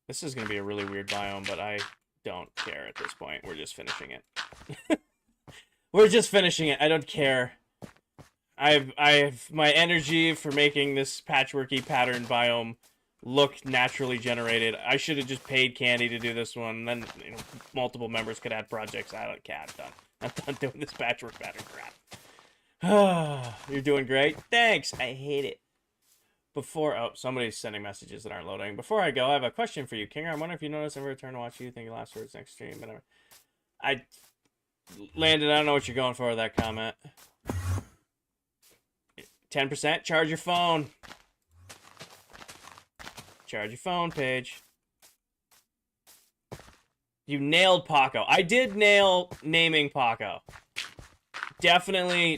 This is going to be a really weird biome, but I don't care at this point. We're just finishing it. We're just finishing it. I don't care. I have my energy for making this patchworky pattern biome look naturally generated. I should have just paid Candy to do this one. Then multiple members could add projects. I don't care. I'm done. I'm done doing this patchwork pattern crap. You're doing great. Thanks. I hate it. Oh, somebody's sending messages that aren't loading. Before I go, I have a question for you, Kinger. I wonder if you noticed I return to watch you. Think your last words next stream, whatever. Landon, I don't know what you're going for with that comment. 10%? Charge your phone. Charge your phone, Paige. You nailed Paco. I did nail naming Paco. Definitely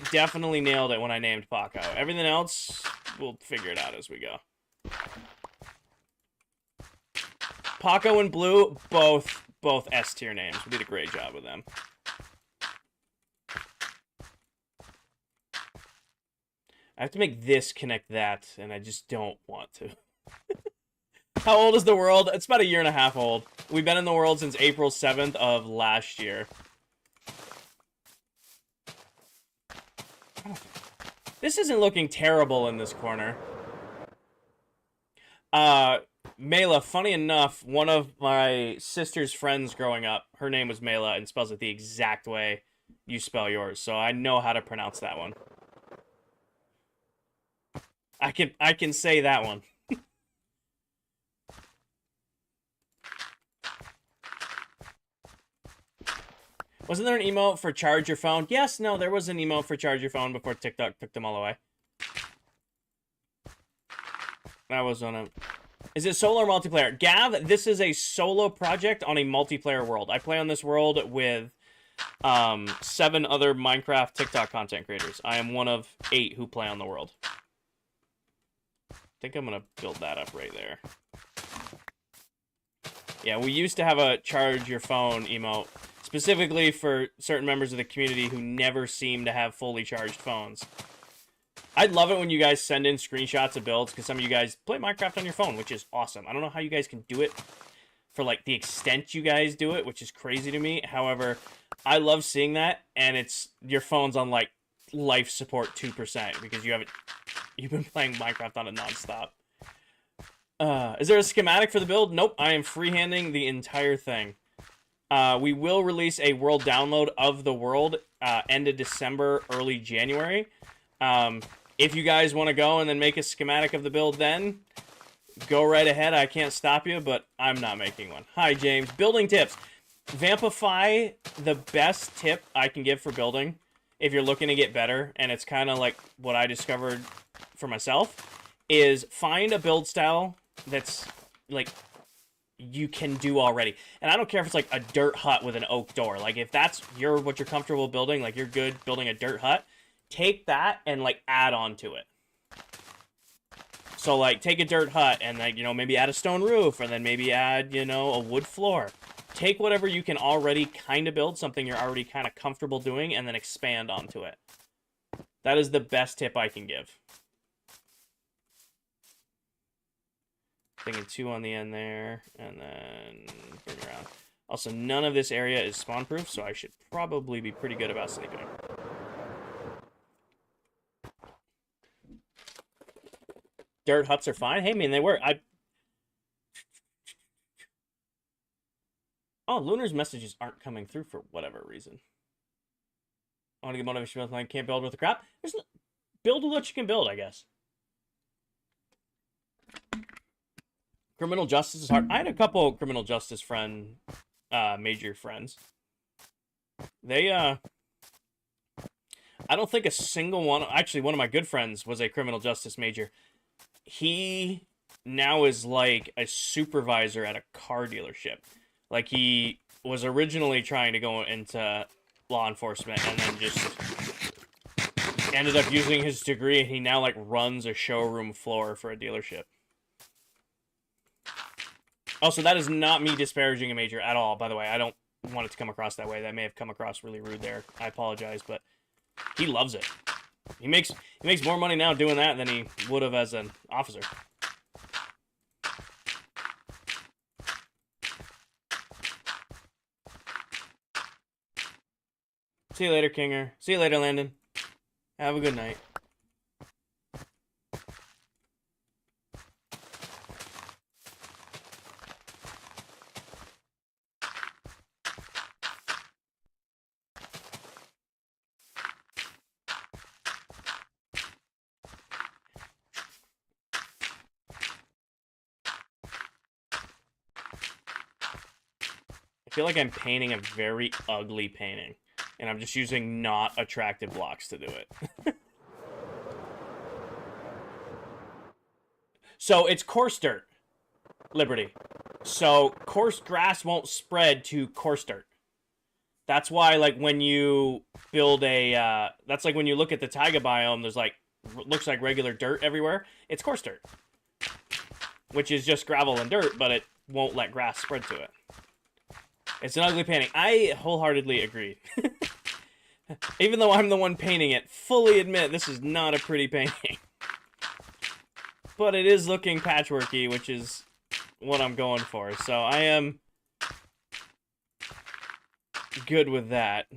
nailed it when I named Paco. Everything else, we'll figure it out as we go. Paco and Blue, both S-tier names. We did a great job with them. I have to make this connect that, and I just don't want to. How old is the world? It's about a year and a half old. We've been in the world since April 7th of last year. This isn't looking terrible in this corner. Mela, funny enough, one of my sister's friends growing up, her name was Mela and spells it the exact way you spell yours, so I know how to pronounce that one. I can say that one. Wasn't there an emote for charge your phone? Yes, no, there was an emote for charge your phone before TikTok took them all away. That was on a... Is it solo or multiplayer? Gav, this is a solo project on a multiplayer world. I play on this world with 7 other Minecraft TikTok content creators. I am one of 8 who play on the world. I think I'm going to build that up right there. Yeah, we used to have a charge your phone emote, specifically for certain members of the community who never seem to have fully charged phones. I'd love it when you guys send in screenshots of builds, because some of you guys play Minecraft on your phone, which is awesome. I don't know how you guys can do it for, like, the extent you guys do it, which is crazy to me. However, I love seeing that, and it's your phone's on, like, life support 2%, because you've been playing Minecraft on it nonstop. Is there a schematic for the build? Nope, I am freehanding the entire thing. We will release a world download of the world end of December, early January. If you guys want to go and then make a schematic of the build then, go right ahead. I can't stop you, but I'm not making one. Hi, James. Building tips. Vampify, the best tip I can give for building, if you're looking to get better, and it's kind of like what I discovered for myself, is find a build style that's, like, you can do already. And I don't care if it's, like, a dirt hut with an oak door. Like, if that's what you're comfortable building, like, you're good building a dirt hut, take that and, like, add on to it. So, like, take a dirt hut and, like, you know, maybe add a stone roof, and then maybe add, you know, a wood floor. Take whatever you can already kind of build, something you're already kind of comfortable doing, and then expand onto it. That is the best tip I can give. Thinking 2 on the end there, and then bring it around. Also, none of this area is spawn-proof, so I should probably be pretty good about sleeping. Dirt huts are fine. Hey, man, they work. Oh, Lunar's messages aren't coming through for whatever reason. I want to get motivation with I can't build with the crap. Build with what you can build, I guess. Criminal justice is hard. I had a couple criminal justice major friends. They, I don't think a single one... Actually, one of my good friends was a criminal justice major. He now is like a supervisor at a car dealership. Like, he was originally trying to go into law enforcement and then just ended up using his degree, and he now, like, runs a showroom floor for a dealership. Also, that is not me disparaging a major at all, by the way. I don't want it to come across that way. That may have come across really rude there. I apologize, but he loves it. He makes more money now doing that than he would have as an officer. See you later, Kinger. See you later, Landon. Have a good night. I feel like I'm painting a very ugly painting, and I'm just using not attractive blocks to do it. So it's coarse dirt, Liberty. So coarse grass won't spread to coarse dirt. That's why, like, when you build a, that's like when you look at the taiga biome, there's, like, looks like regular dirt everywhere. It's coarse dirt, which is just gravel and dirt, but it won't let grass spread to it. It's an ugly painting. I wholeheartedly agree. Even though I'm the one painting it, fully admit this is not a pretty painting. But it is looking patchworky, which is what I'm going for. So I am good with that.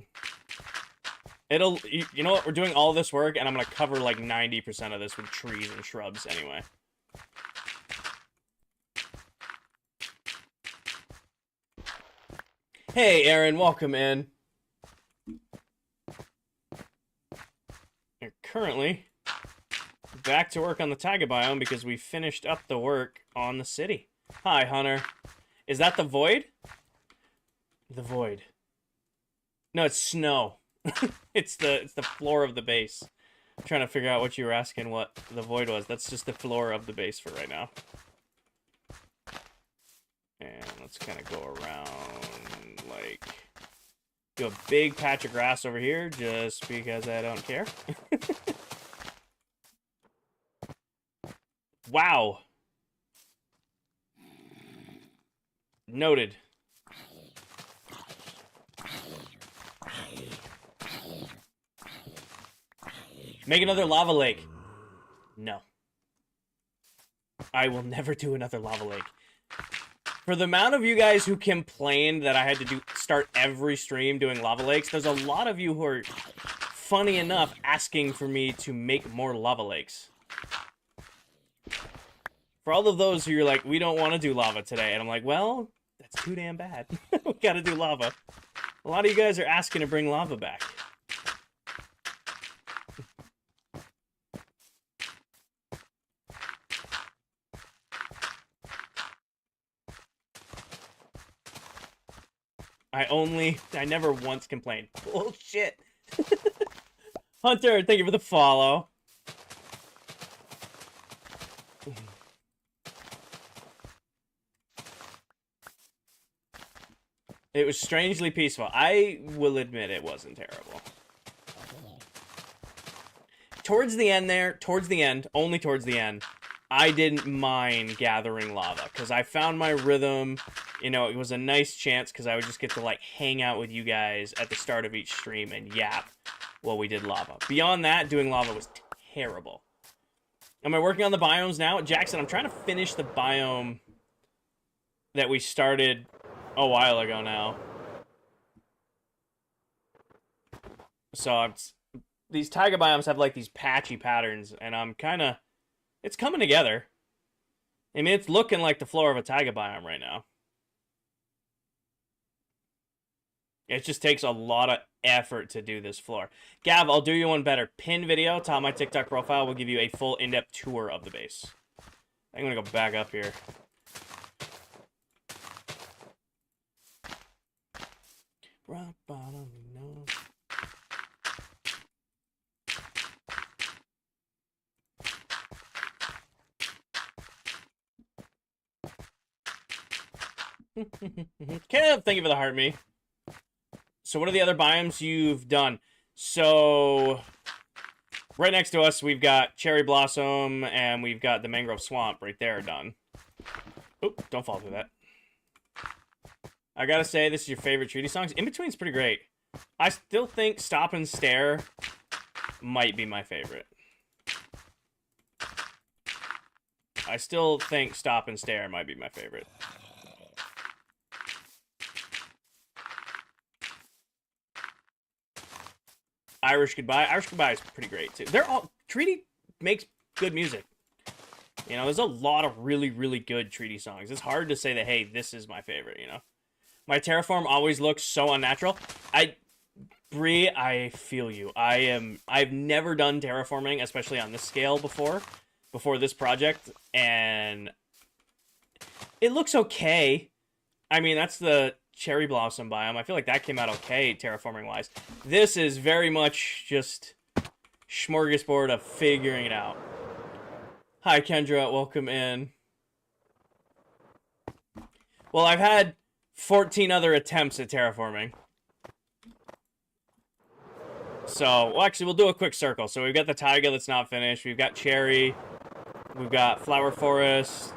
You know what? We're doing all this work, and I'm going to cover like 90% of this with trees and shrubs anyway. Hey, Aaron, welcome in. You're currently back to work on the taiga biome because we finished up the work on the city. Hi, Hunter. Is that the void? The void. No, it's snow. It's the floor of the base. I'm trying to figure out what you were asking what the void was. That's just the floor of the base for right now. And let's kind of go around, like, do a big patch of grass over here just because I don't care. Wow. Noted. Make another lava lake. No. I will never do another lava lake. For the amount of you guys who complained that I had to start every stream doing lava lakes, there's a lot of you who are, funny enough, asking for me to make more lava lakes. For all of those who are like, we don't want to do lava today, and I'm like, well, that's too damn bad. We gotta do lava. A lot of you guys are asking to bring lava back. I never once complained. Bullshit. Hunter, thank you for the follow. It was strangely peaceful. I will admit it wasn't terrible. Towards the end there, only towards the end, I didn't mind gathering lava, because I found my rhythm. You know, it was a nice chance, because I would just get to, like, hang out with you guys at the start of each stream and yap while we did lava. Beyond that, doing lava was terrible. Am I working on the biomes now? Jackson, I'm trying to finish the biome that we started a while ago now. So, these taiga biomes have, like, these patchy patterns, and I'm kind of... It's coming together. I mean, it's looking like the floor of a taiga biome right now. It just takes a lot of effort to do this floor. Gav, I'll do you one better. Pin video, top of my TikTok profile, will give you a full in-depth tour of the base. I'm gonna go back up here. Rock bottom, no. Kev, thank you for the heart me. So what are the other biomes you've done? So right next to us, we've got Cherry Blossom, and we've got the Mangrove Swamp right there done. Oop, don't fall through that. I gotta say, this is your favorite treaty songs. In Between's pretty great. I still think Stop and Stare might be my favorite. I still think Stop and Stare might be my favorite. Irish Goodbye. Irish Goodbye is pretty great, too. They're all... Treaty makes good music. You know, there's a lot of really, really good treaty songs. It's hard to say that, hey, this is my favorite, you know? My terraform always looks so unnatural. Bree, I feel you. I've never done terraforming, especially on this scale before this project, and it looks okay. I mean, that's the Cherry Blossom biome. I feel like that came out okay, terraforming-wise. This is very much just smorgasbord of figuring it out. Hi, Kendra. Welcome in. Well, I've had 14 other attempts at terraforming. So, well, actually, we'll do a quick circle. So we've got the taiga that's not finished. We've got cherry. We've got flower forest.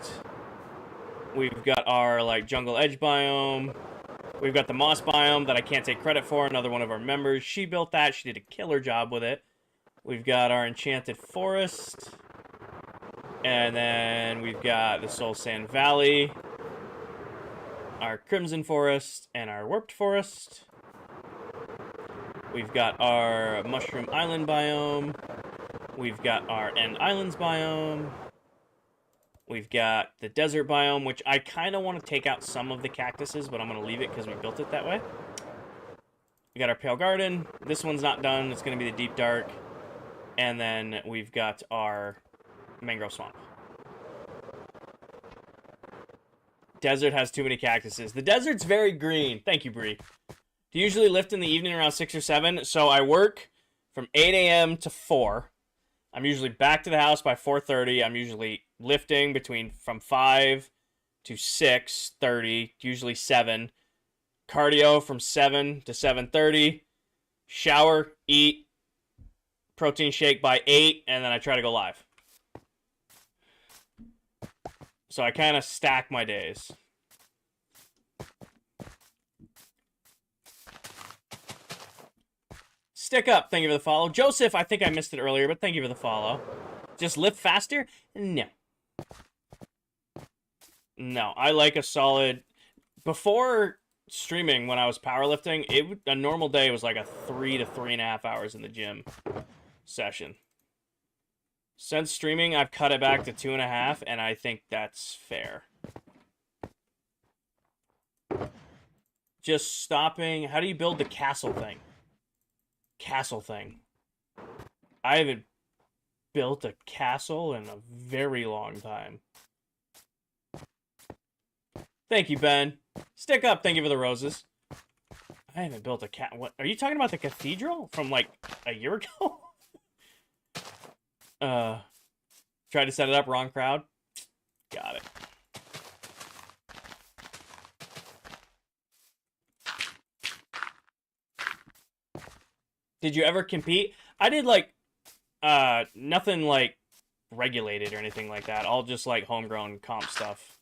We've got our, like, jungle edge biome. We've got the moss biome that I can't take credit for. Another one of our members. She built that. She did a killer job with it. We've got our enchanted forest. And then we've got the Soul Sand Valley. Our crimson forest and our warped forest. We've got our mushroom island biome. We've got our end islands biome. We've got the desert biome, which I kind of want to take out some of the cactuses, but I'm going to leave it because we built it that way. We got our pale garden. This one's not done. It's going to be the deep dark. And then we've got our mangrove swamp. Desert has too many cactuses. The desert's very green. Thank you, Bree. Do you usually lift in the evening around 6 or 7? So I work from 8 a.m. to 4. I'm usually back to the house by 4:30. I'm usually lifting from 5 to 6:30, usually 7. Cardio from 7 to 7:30. Shower, eat, protein shake by 8, and then I try to go live. So I kind of stack my days. Stick up, thank you for the follow. Joseph, I think I missed it earlier, but thank you for the follow. Just lift faster? No. No, I like a solid... Before streaming, when I was powerlifting, a normal day was like a 3 to 3.5 hours in the gym session. Since streaming, I've cut it back to 2.5, and I think that's fair. Just stopping... How do you build the castle thing? Castle thing. I haven't built a castle in a very long time. Thank you, Ben. Stick up, thank you for the roses. I haven't built a what? Are you talking about the cathedral from like a year ago? Tried to set it up, wrong crowd. Got it. Did you ever compete? I did like nothing like regulated or anything like that. All just like homegrown comp stuff.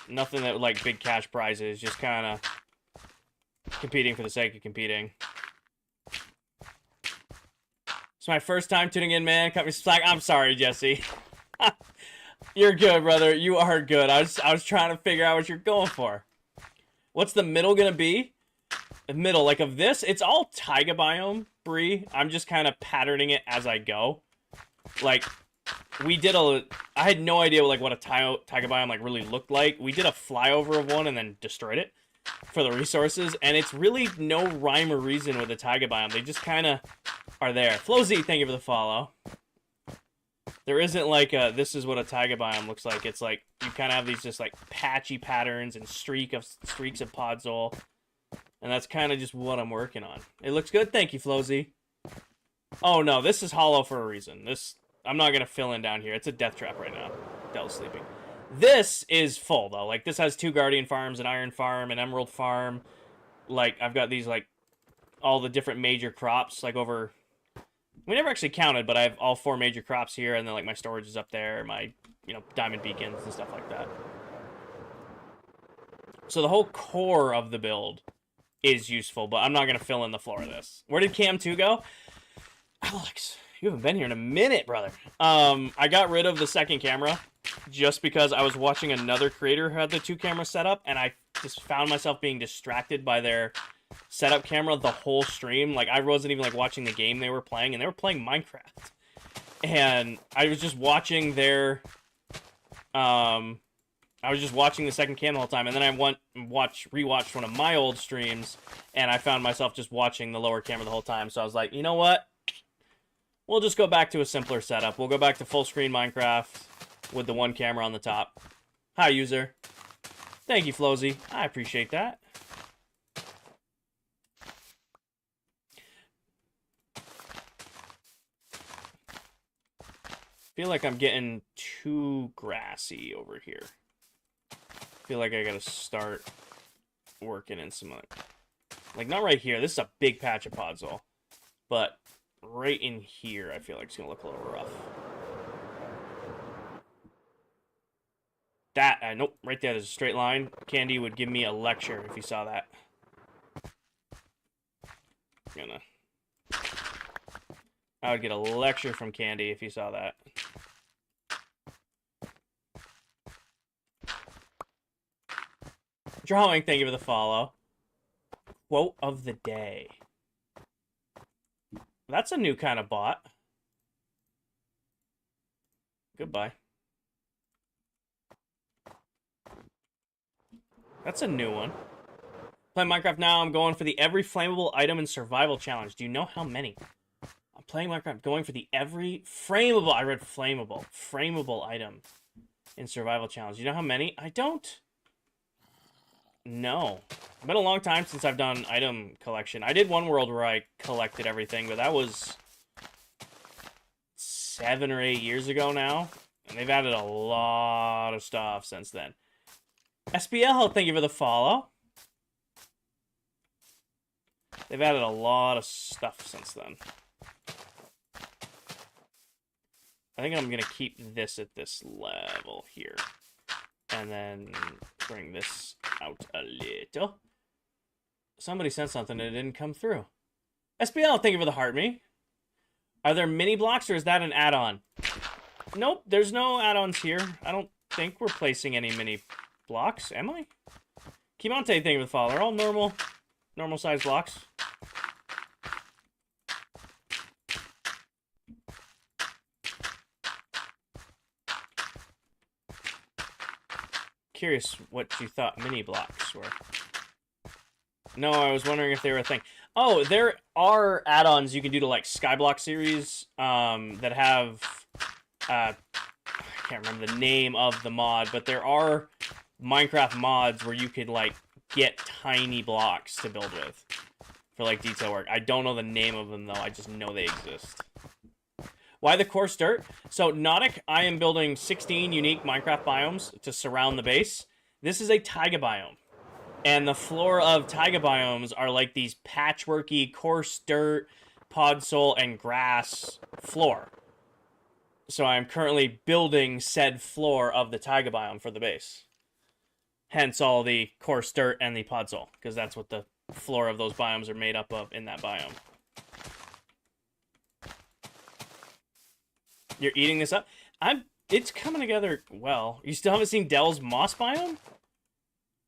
Nothing that like big cash prizes, just kind of competing for the sake of competing. It's my first time tuning in, man. Cut me some slack. I'm sorry, Jesse. You're good, brother. You are good. I was trying to figure out what you're going for. What's the middle gonna be? The middle, like of this, it's all taiga biome, Bree. I'm just kind of patterning it as I go. Like, I had no idea what a taiga biome like really looked like. We did a flyover of one and then destroyed it for the resources, and it's really no rhyme or reason with the taiga biome. They just kind of are there. FloZ, thank you for the follow. There isn't like this is what a taiga biome looks like. It's like you kind of have these just like patchy patterns and streaks of podzol. And that's kind of just what I'm working on. It looks good. Thank you, FloZ. Oh, no. This is hollow for a reason. I'm not going to fill in down here. It's a death trap right now. Del's sleeping. This is full, though. Like, this has 2 Guardian farms, an Iron farm, an Emerald farm. Like, I've got these, like, all the different major crops, like, over... We never actually counted, but I have all 4 major crops here, and then, like, my storage is up there, my, diamond beacons and stuff like that. So the whole core of the build is useful, but I'm not going to fill in the floor of this. Where did Cam 2 go? Alex, you haven't been here in a minute, brother. I got rid of the second camera just because I was watching another creator who had the 2 camera setup, and I just found myself being distracted by their setup camera the whole stream. Like, I wasn't even, like, watching the game they were playing, and they were playing Minecraft. And I was just watching their... I was just watching the second cam the whole time, and then I rewatched one of my old streams, and I found myself just watching the lower camera the whole time. So I was like, you know what? We'll just go back to a simpler setup. We'll go back to full screen Minecraft with the 1 camera on the top. Hi, user. Thank you, FloZ. I appreciate that. Feel like I'm getting too grassy over here. Feel like I gotta start working in some like not right here. This is a big patch of podzol, but right in here I feel like it's gonna look a little rough. That nope, right there there's a straight line. Candy would give me a lecture if you saw that. I would get a lecture from Candy if you saw that. Drawing, thank you for the follow. Quote of the day. That's a new kind of bot. Goodbye. That's a new one. Playing Minecraft now. I'm going for the every flammable item in survival challenge. Do you know how many? I'm playing Minecraft going for the every frameable. I read flammable. Frameable item in survival challenge. Do you know how many? I don't. No. It's been a long time since I've done item collection. I did one world where I collected everything, but that was 7 or 8 years ago now. And they've added a lot of stuff since then. SBL, thank you for the follow. They've added a lot of stuff since then. I think I'm going to keep this at this level here. And then bring this out a little. Somebody sent something and it didn't come through. SBL, thank you for the heart me. Are there mini blocks or is that an add-on? Nope, there's no add-ons here. I don't think we're placing any mini blocks, am I? Kimonte, thank you for the follow. They're all normal size blocks. Curious what you thought mini blocks were. No, I was wondering if they were a thing. Oh, there are add-ons you can do to like Skyblock series that have I can't remember the name of the mod, but there are Minecraft mods where you could like get tiny blocks to build with for like detail work. I don't know the name of them though. I just know they exist. Why the coarse dirt? So Nautic, I am building 16 unique Minecraft biomes to surround the base. This is a taiga biome. And the floor of taiga biomes are like these patchworky, coarse dirt, podzol, and grass floor. So I'm currently building said floor of the taiga biome for the base. Hence all the coarse dirt and the podzol, because that's what the floor of those biomes are made up of in that biome. You're eating this up? It's coming together well. You still haven't seen Dell's moss biome?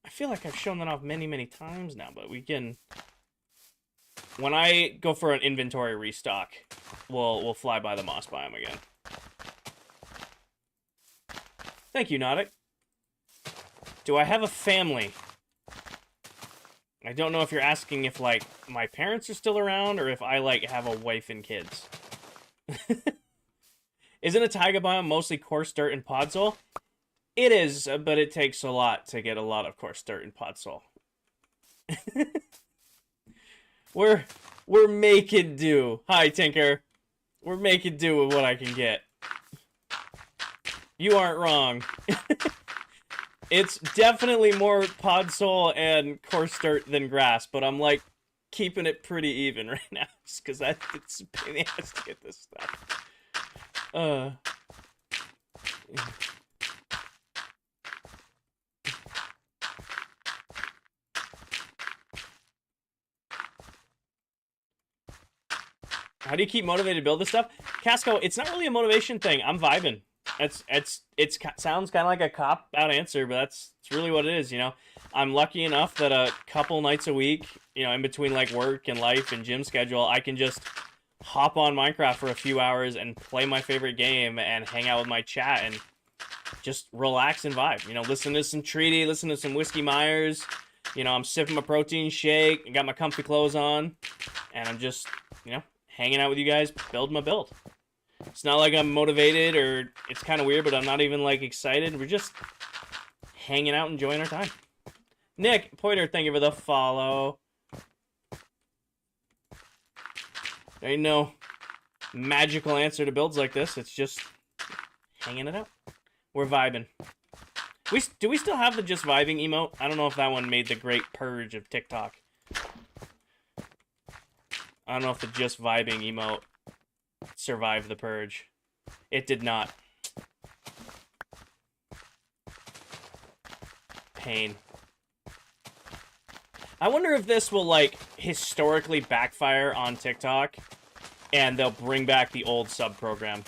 I feel like I've shown that off many, many times now, but we can... When I go for an inventory restock, we'll fly by the moss biome again. Thank you, Nautic. Do I have a family? I don't know if you're asking if, like, my parents are still around or if I, like, have a wife and kids. Isn't a taiga biome mostly coarse dirt and podzol? It is, but it takes a lot to get a lot of coarse dirt and podzol. We're making do. Hi, Tinker. We're making do with what I can get. You aren't wrong. It's definitely more podzol and coarse dirt than grass, but I'm like keeping it pretty even right now, just because it's a pain in the ass to get this stuff. How do you keep motivated to build this stuff? Casco, it's not really a motivation thing. I'm vibing. It sounds kind of like a cop-out answer, but it's really what it is, you know? I'm lucky enough that a couple nights a week, you know, in between like work and life and gym schedule, I can just hop on Minecraft for a few hours and play my favorite game and hang out with my chat and just relax and vibe. You know, listen to some Treaty, listen to some Whiskey Myers. You know, I'm sipping my protein shake, got my comfy clothes on, and I'm just, you know, hanging out with you guys, building my build. It's not like I'm motivated or it's kind of weird, but I'm not even like excited. We're just hanging out, enjoying our time. Nick Poiter, thank you for the follow. There ain't no magical answer to builds like this. It's just hanging it out. We're vibing. Do we still have the just vibing emote? I don't know if that one made the great purge of TikTok. I don't know if the just vibing emote survived the purge. It did not. Pain. I wonder if this will, like, historically backfire on TikTok, and they'll bring back the old sub program.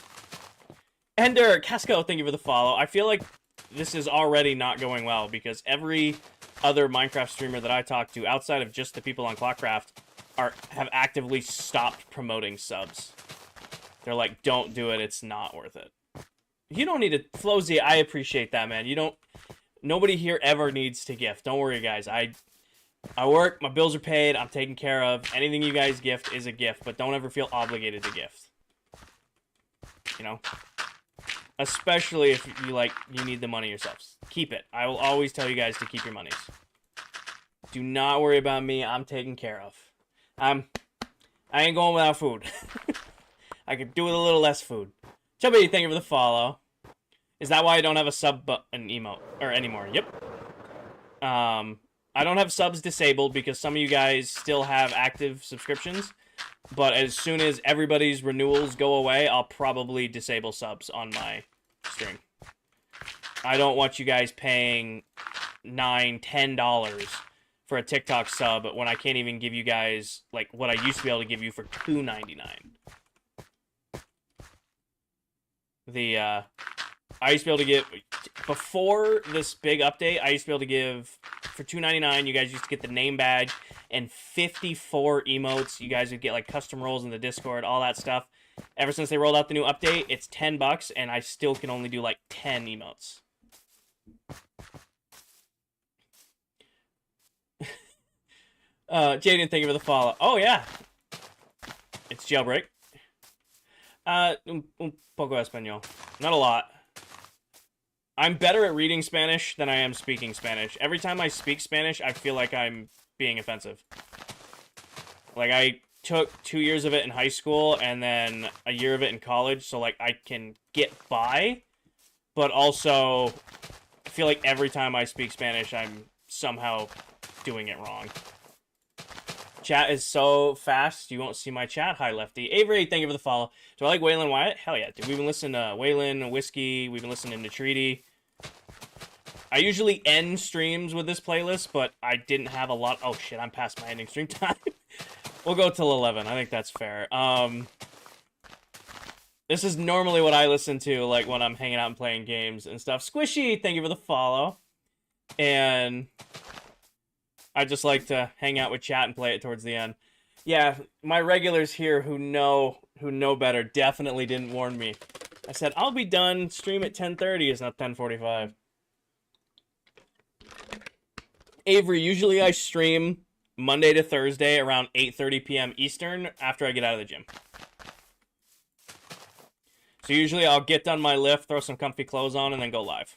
Ender, Casco, thank you for the follow. I feel like this is already not going well, because every other Minecraft streamer that I talk to, outside of just the people on ClockCraft, have actively stopped promoting subs. They're like, don't do it, it's not worth it. You don't need to... Flozy, I appreciate that, man. You don't... Nobody here ever needs to gift. Don't worry, guys. I work, my bills are paid, I'm taken care of. Anything you guys gift is a gift, but don't ever feel obligated to gift. You know? Especially if you, like, you need the money yourselves. Keep it. I will always tell you guys to keep your monies. Do not worry about me. I'm taken care of. I ain't going without food. I could do with a little less food. Chubby, thank you for the follow. Is that why I don't have a sub button emote or anymore? Yep. I don't have subs disabled because some of you guys still have active subscriptions. But as soon as everybody's renewals go away, I'll probably disable subs on my stream. I don't want you guys paying $9, $10 for a TikTok sub when I can't even give you guys like what I used to be able to give you for $2.99. I used to be able to give before this big update. I used to be able to give for $2.99. You guys used to get the name badge and 54 emotes. You guys would get like custom roles in the Discord, all that stuff. Ever since they rolled out the new update, it's $10, and I still can only do like 10 emotes. Jaden, thank you for the follow. Oh yeah, it's jailbreak. Un poco español, not a lot. I'm better at reading Spanish than I am speaking Spanish. Every time I speak Spanish, I feel like I'm being offensive. Like, I took 2 years of it in high school and then a year of it in college, so, like, I can get by, but also I feel like every time I speak Spanish, I'm somehow doing it wrong. Chat is so fast, you won't see my chat. Hi, Lefty. Avery, thank you for the follow. Do I like Waylon Wyatt? Hell yeah, dude. We've been listening to Waylon, Whiskey. We've been listening to Treaty. I usually end streams with this playlist, but I didn't have a lot. Oh, shit, I'm past my ending stream time. We'll go till 11. I think that's fair. This is normally what I listen to, like, when I'm hanging out and playing games and stuff. Squishy, thank you for the follow. And I just like to hang out with chat and play it towards the end. Yeah, my regulars here who know better definitely didn't warn me. I said, I'll be done, stream at 10:30, it's not 10:45. Avery, usually I stream Monday to Thursday around 8:30 p.m. Eastern after I get out of the gym. So usually I'll get done my lift, throw some comfy clothes on, and then go live.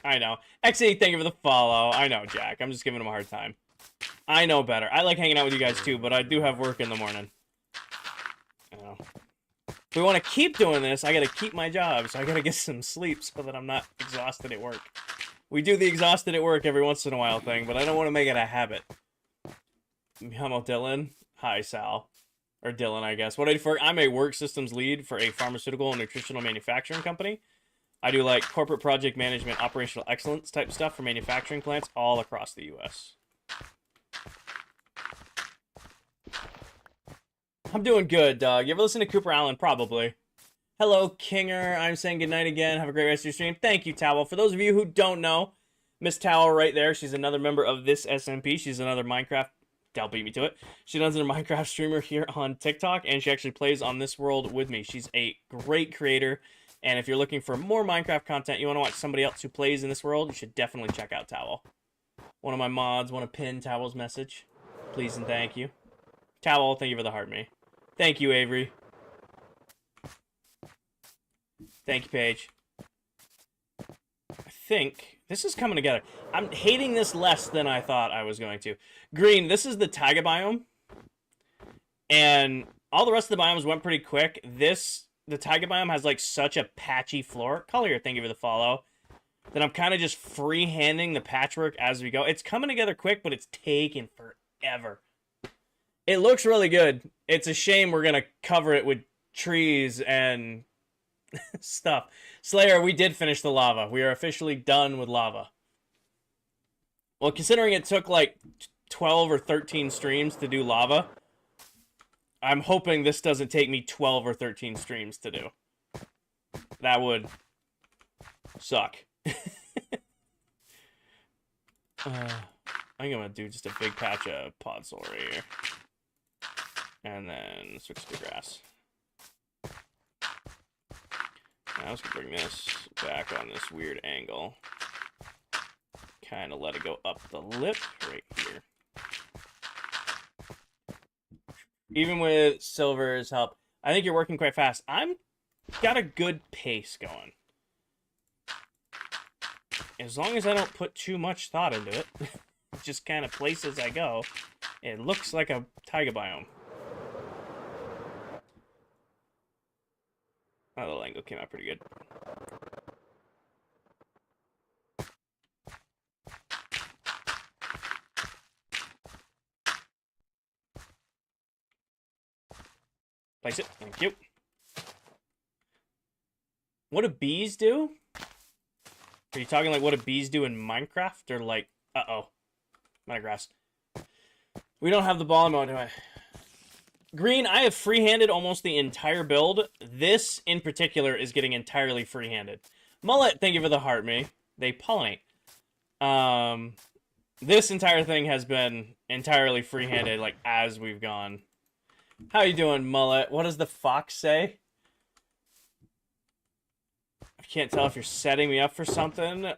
I know. XE, thank you for the follow. I know, Jack. I'm just giving him a hard time. I know better. I like hanging out with you guys too, but I do have work in the morning. I know. If we want to keep doing this, I gotta keep my job, so I gotta get some sleep so that I'm not exhausted at work. We do the exhausted at work every once in a while thing, but I don't want to make it a habit. Hello, Dylan. Hi, Sal. Or Dylan, I guess. What I do for, I'm a work systems lead for a pharmaceutical and nutritional manufacturing company. I do like corporate project management, operational excellence type stuff for manufacturing plants all across the U.S. I'm doing good, Doug. You ever listen to Cooper Allen? Probably. Hello, Kinger. I'm saying goodnight again. Have a great rest of your stream. Thank you, Towel. For those of you who don't know, Miss Towel right there, she's another member of this SMP. She's another Minecraft. Dal beat me to it. She's another Minecraft streamer here on TikTok, and she actually plays on this world with me. She's a great creator. And if you're looking for more Minecraft content, you want to watch somebody else who plays in this world, you should definitely check out Towel. One of my mods want to pin Towel's message. Please and thank you. Towel, thank you for the heart me. Thank you, Avery. Thank you, Paige. I think this is coming together. I'm hating this less than I thought I was going to. Green, this is the taiga biome. And all the rest of the biomes went pretty quick. The taiga biome has like such a patchy floor. Collier, thank you for the follow. That I'm kind of just freehanding the patchwork as we go. It's coming together quick, but it's taking forever. It looks really good. It's a shame we're going to cover it with trees and stuff. Slayer, we did finish the lava. We are officially done with lava. Well, considering it took like 12 or 13 streams to do lava, I'm hoping this doesn't take me 12 or 13 streams to do. That would suck. I think I'm going to do just a big patch of pod soil right here. And then switch to grass. Now let's bring this back on this weird angle. Kind of let it go up the lip right here. Even with Silver's help, I think you're working quite fast. I'm got a good pace going. as long as I don't put too much thought into it, just kind of place as I go, it looks like a taiga biome. That little angle came out pretty good. Place it. Thank you. What do bees do? Are you talking like what do bees do in Minecraft? Or like, uh-oh. I'm out of grass. We don't have the ball mode, do I? Green, I have free-handed almost the entire build. This, in particular, is getting entirely free-handed. Mullet, thank you for the heart, me. They pollinate. This entire thing has been entirely free-handed, like, as we've gone. How you doing, Mullet? What does the fox say? I can't tell if you're setting me up for something,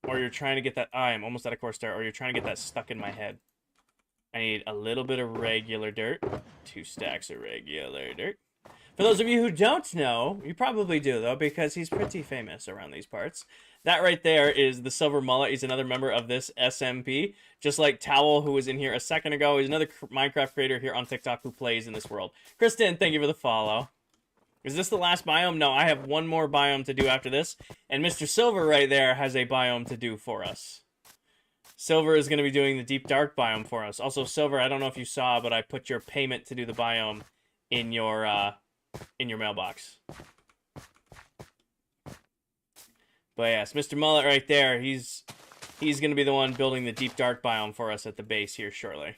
or you're trying to get that... I am almost out of course there, or you're trying to get that stuck in my head. I need a little bit of regular dirt. 2 stacks of regular dirt. For those of you who don't know, you probably do, though, because he's pretty famous around these parts. That right there is the Silver Mullet. He's another member of this SMP. Just like Towel, who was in here a second ago. He's another Minecraft creator here on TikTok who plays in this world. Kristen, thank you for the follow. Is this the last biome? No, I have one more biome to do after this. And Mr. Silver right there has a biome to do for us. Silver is going to be doing the Deep Dark biome for us. Also, Silver, I don't know if you saw, but I put your payment to do the biome in your mailbox. But yes, Mr. Mullet right there, he's going to be the one building the Deep Dark biome for us at the base here shortly.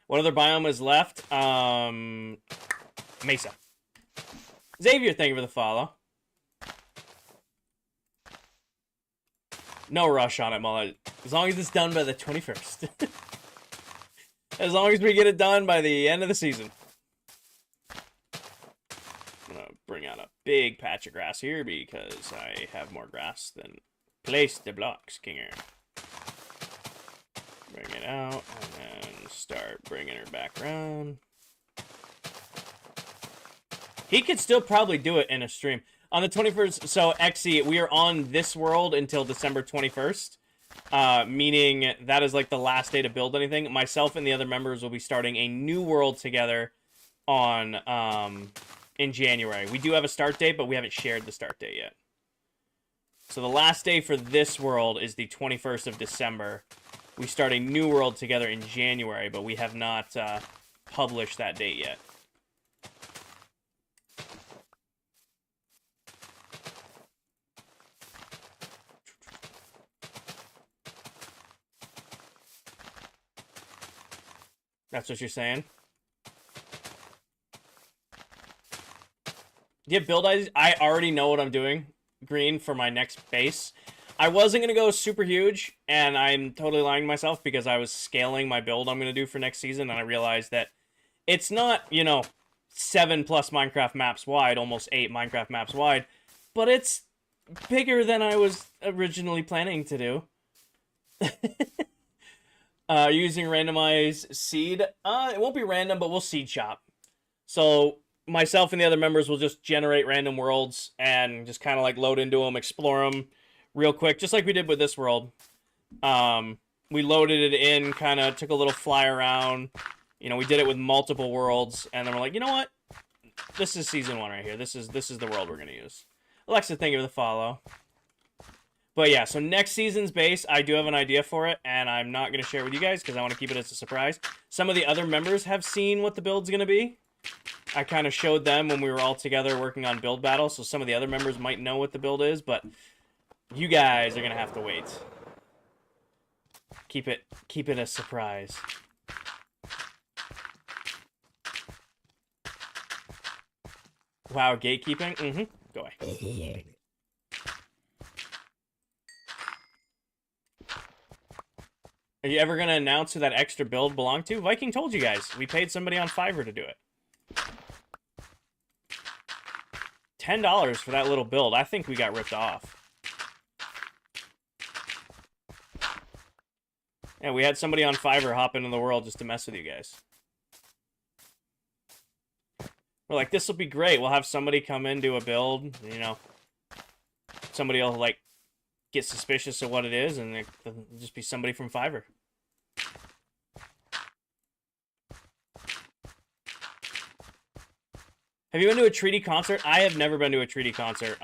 What other biome is left? Mesa. Xavier, thank you for the follow. No rush on it, Mullet. As long as it's done by the 21st. As long as we get it done by the end of the season. I'm going to bring out a big patch of grass here because I have more grass than place the blocks, Kinger. Bring it out and then start bringing her back around. He could still probably do it in a stream. On the 21st, so Xe, we are on this world until December 21st. Meaning that is like the last day to build anything. Myself and the other members will be starting a new world together on in January. We do have a start date, but we haven't shared the start date yet. So the last day for this world is the 21st of December. We start a new world together in January, but we have not published that date yet. That's what you're saying? Do you have build ideas? I already know what I'm doing, Green, for my next base. I wasn't going to go super huge, and I'm totally lying to myself because I was scaling my build I'm going to do for next season, and I realized that it's not, you know, 7+ Minecraft maps wide, almost 8 Minecraft maps wide, but it's bigger than I was originally planning to do. Using randomized seed. It won't be random, but we'll seed shop. So myself and the other members will just generate random worlds and just kind of like load into them, explore them real quick, just like we did with this world. We loaded it in, kind of took a little fly around. You know, we did it with multiple worlds, and then we're like, you know what? This is season 1 right here. This is the world we're gonna use. Alexa, thank you for the follow. But yeah, so next season's base, I do have an idea for it, and I'm not going to share it with you guys because I want to keep it as a surprise. Some of the other members have seen what the build's going to be. I kind of showed them when we were all together working on build battle, so some of the other members might know what the build is, but you guys are going to have to wait. Keep it a surprise. Wow, gatekeeping? Mm-hmm. Go away. Are you ever going to announce who that extra build belonged to? Viking told you guys. We paid somebody on Fiverr to do it. $10 for that little build. I think we got ripped off. Yeah, we had somebody on Fiverr hop into the world just to mess with you guys. We're like, this will be great. We'll have somebody come in, do a build, you know. Somebody will, like, get suspicious of what it is, and it'll just be somebody from Fiverr. Have you been to a Treaty concert? I have never been to a Treaty concert.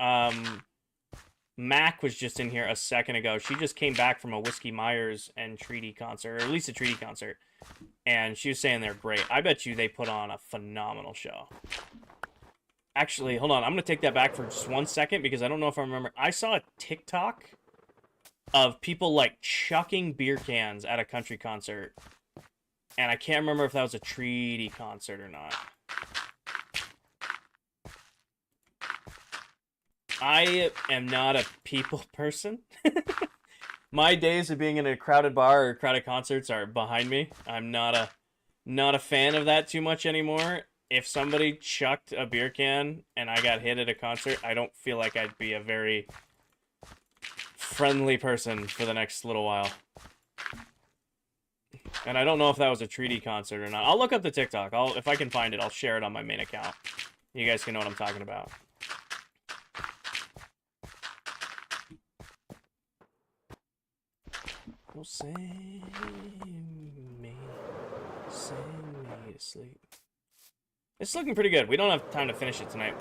Mac was just in here a second ago. She just came back from a Whiskey Myers and Treaty concert, or at least a Treaty concert. And she was saying they're great. I bet you they put on a phenomenal show. Actually, hold on. I'm going to take that back for just 1 second because I don't know if I remember. I saw a TikTok of people, like, chucking beer cans at a country concert. And I can't remember if that was a Treaty concert or not. I am not a people person. My days of being in a crowded bar or crowded concerts are behind me. I'm not a fan of that too much anymore. If somebody chucked a beer can and I got hit at a concert, I don't feel like I'd be a very friendly person for the next little while. And I don't know if that was a Treaty concert or not. I'll look up the TikTok. If I can find it, I'll share it on my main account. You guys can know what I'm talking about. Don't sing me to sleep. It's looking pretty good. We don't have time to finish it tonight.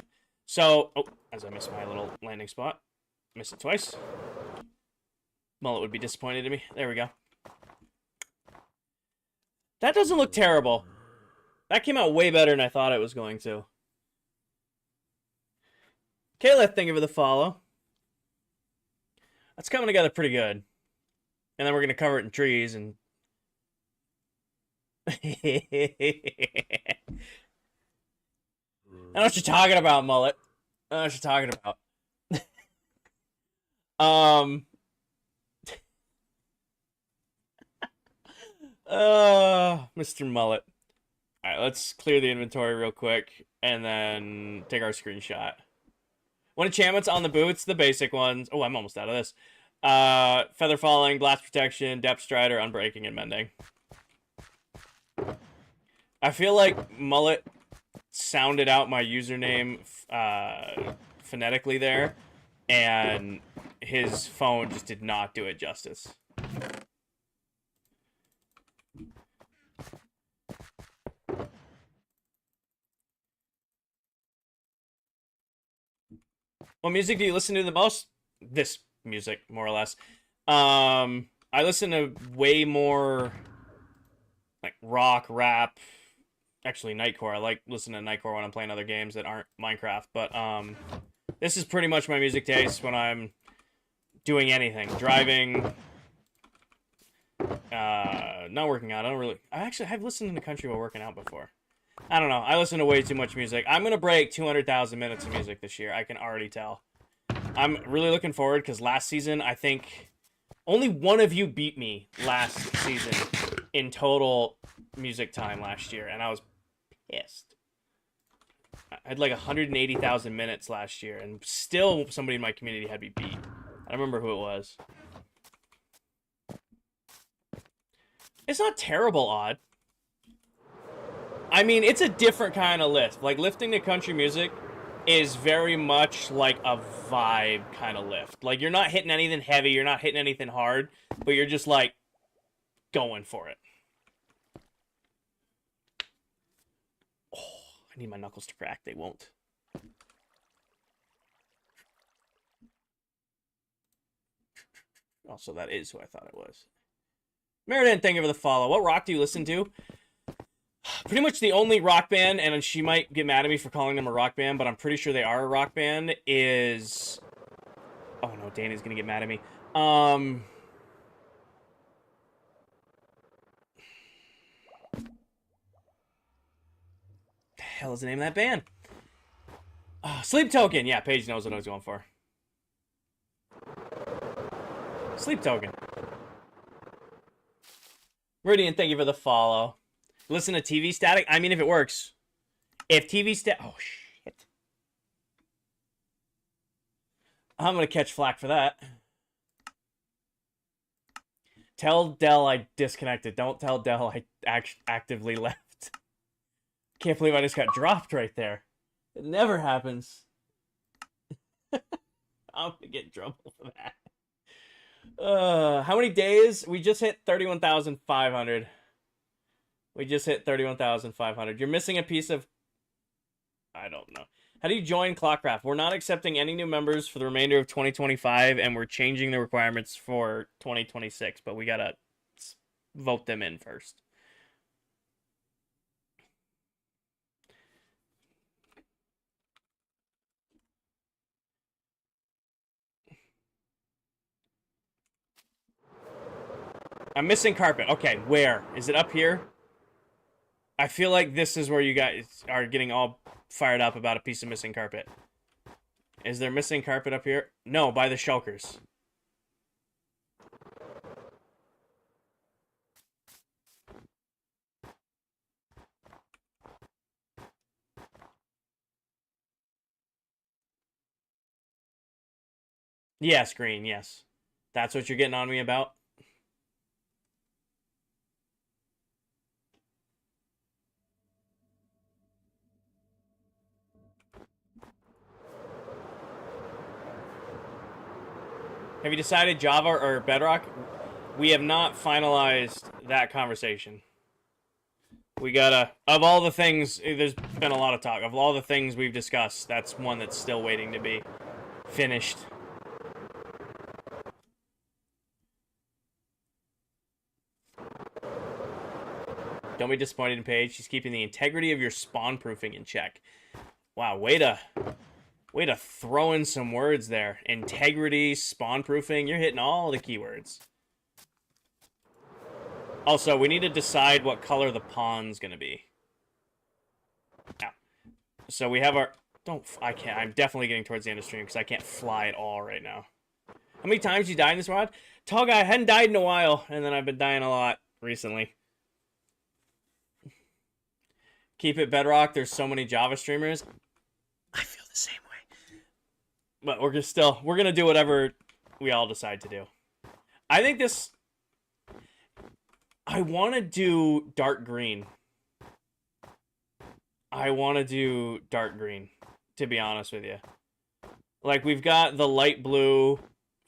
So, oh, as I missed my little landing spot. Missed it twice. Mullet would be disappointed in me. There we go. That doesn't look terrible. That came out way better than I thought it was going to. Kayla, thank you for the follow. That's coming together pretty good. And then we're going to cover it in trees and... I know what you're talking about, Mullet. I know what you're talking about. Mr. Mullet. Alright, let's clear the inventory real quick and then take our screenshot. What enchantments on the boots? The basic ones. Oh, I'm almost out of this. Feather falling, blast protection, depth strider, unbreaking, and mending. I feel like Mullet sounded out my username phonetically there, and his phone just did not do it justice. What music do you listen to the most? This music, more or less. I listen to way more like rock, rap, actually Nightcore. I like listening to Nightcore when I'm playing other games that aren't Minecraft, but this is pretty much my music taste when I'm doing anything. Driving, not working out. I've listened to country while working out before. I don't know. I listen to way too much music. I'm going to break 200,000 minutes of music this year. I can already tell. I'm really looking forward because last season, I think only one of you beat me last season in total music time last year, and I was pissed. I had like 180,000 minutes last year, and still somebody in my community had me beat. I don't remember who it was. It's not terrible, Odd. I mean, it's a different kind of lift. Like, lifting to country music is very much like a vibe kind of lift. Like, you're not hitting anything heavy, you're not hitting anything hard, but you're just, like, going for it. Oh, I need my knuckles to crack. They won't. Also, that is who I thought it was. Meriden, thank you for the follow. What rock do you listen to? Pretty much the only rock band, and she might get mad at me for calling them a rock band, but I'm pretty sure they are a rock band, is... Oh no, Danny's gonna get mad at me. The hell is the name of that band? Sleep Token! Yeah, Paige knows what I was going for. Sleep Token. Meridian, thank you for the follow. Listen to TV static? I mean, if it works. If TV static... Oh, shit. I'm going to catch flack for that. Tell Dell I disconnected. Don't tell Dell I actively left. Can't believe I just got dropped right there. It never happens. I'm going to get in trouble for that. How many days? We just hit 31,500. We just hit 31,500. You're missing a piece of... I don't know. How do you join ClockCraft? We're not accepting any new members for the remainder of 2025, and we're changing the requirements for 2026, but we gotta vote them in first. I'm missing carpet. Okay, where? Is it up here? I feel like this is where you guys are getting all fired up about a piece of missing carpet. Is there missing carpet up here? No, by the shulkers. Yes, green, yes. That's what you're getting on me about? Have you decided Java or Bedrock? We have not finalized that conversation. We gotta... Of all the things... There's been a lot of talk. Of all the things we've discussed, that's one that's still waiting to be finished. Don't be disappointed in Paige. She's keeping the integrity of your spawn proofing in check. Wow, way to throw in some words there. Integrity, spawn proofing. You're hitting all the keywords. Also, we need to decide what color the pond's gonna be. Now, so we have our... I can't. I'm definitely getting towards the end of stream because I can't fly at all right now. How many times you died in this mod? Tall guy, I hadn't died in a while, and then I've been dying a lot recently. Keep it Bedrock. There's so many Java streamers. I feel the same way. But we're gonna do whatever we all decide to do. I think this... I want to do dark green. To be honest with you. Like, we've got the light blue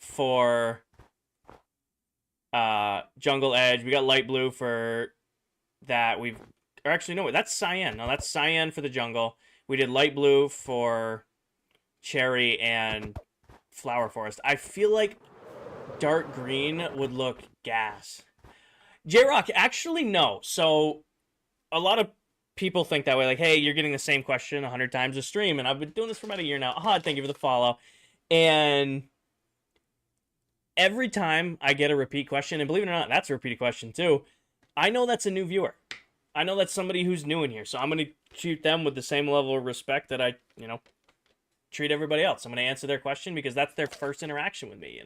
for Jungle Edge. We got light blue for that. Or actually, no, that's cyan. No, that's cyan for the jungle. We did light blue for cherry and flower forest. I feel like dark green would look gas. J-Rock, actually, no. So, a lot of people think that way. Like, hey, you're getting the same question 100 times a stream. And I've been doing this for about a year now. Thank you for the follow. And every time I get a repeat question, and believe it or not, that's a repeated question too, I know that's a new viewer. I know that's somebody who's new in here. So I'm going to treat them with the same level of respect that I, treat everybody else. I'm going to answer their question because that's their first interaction with me,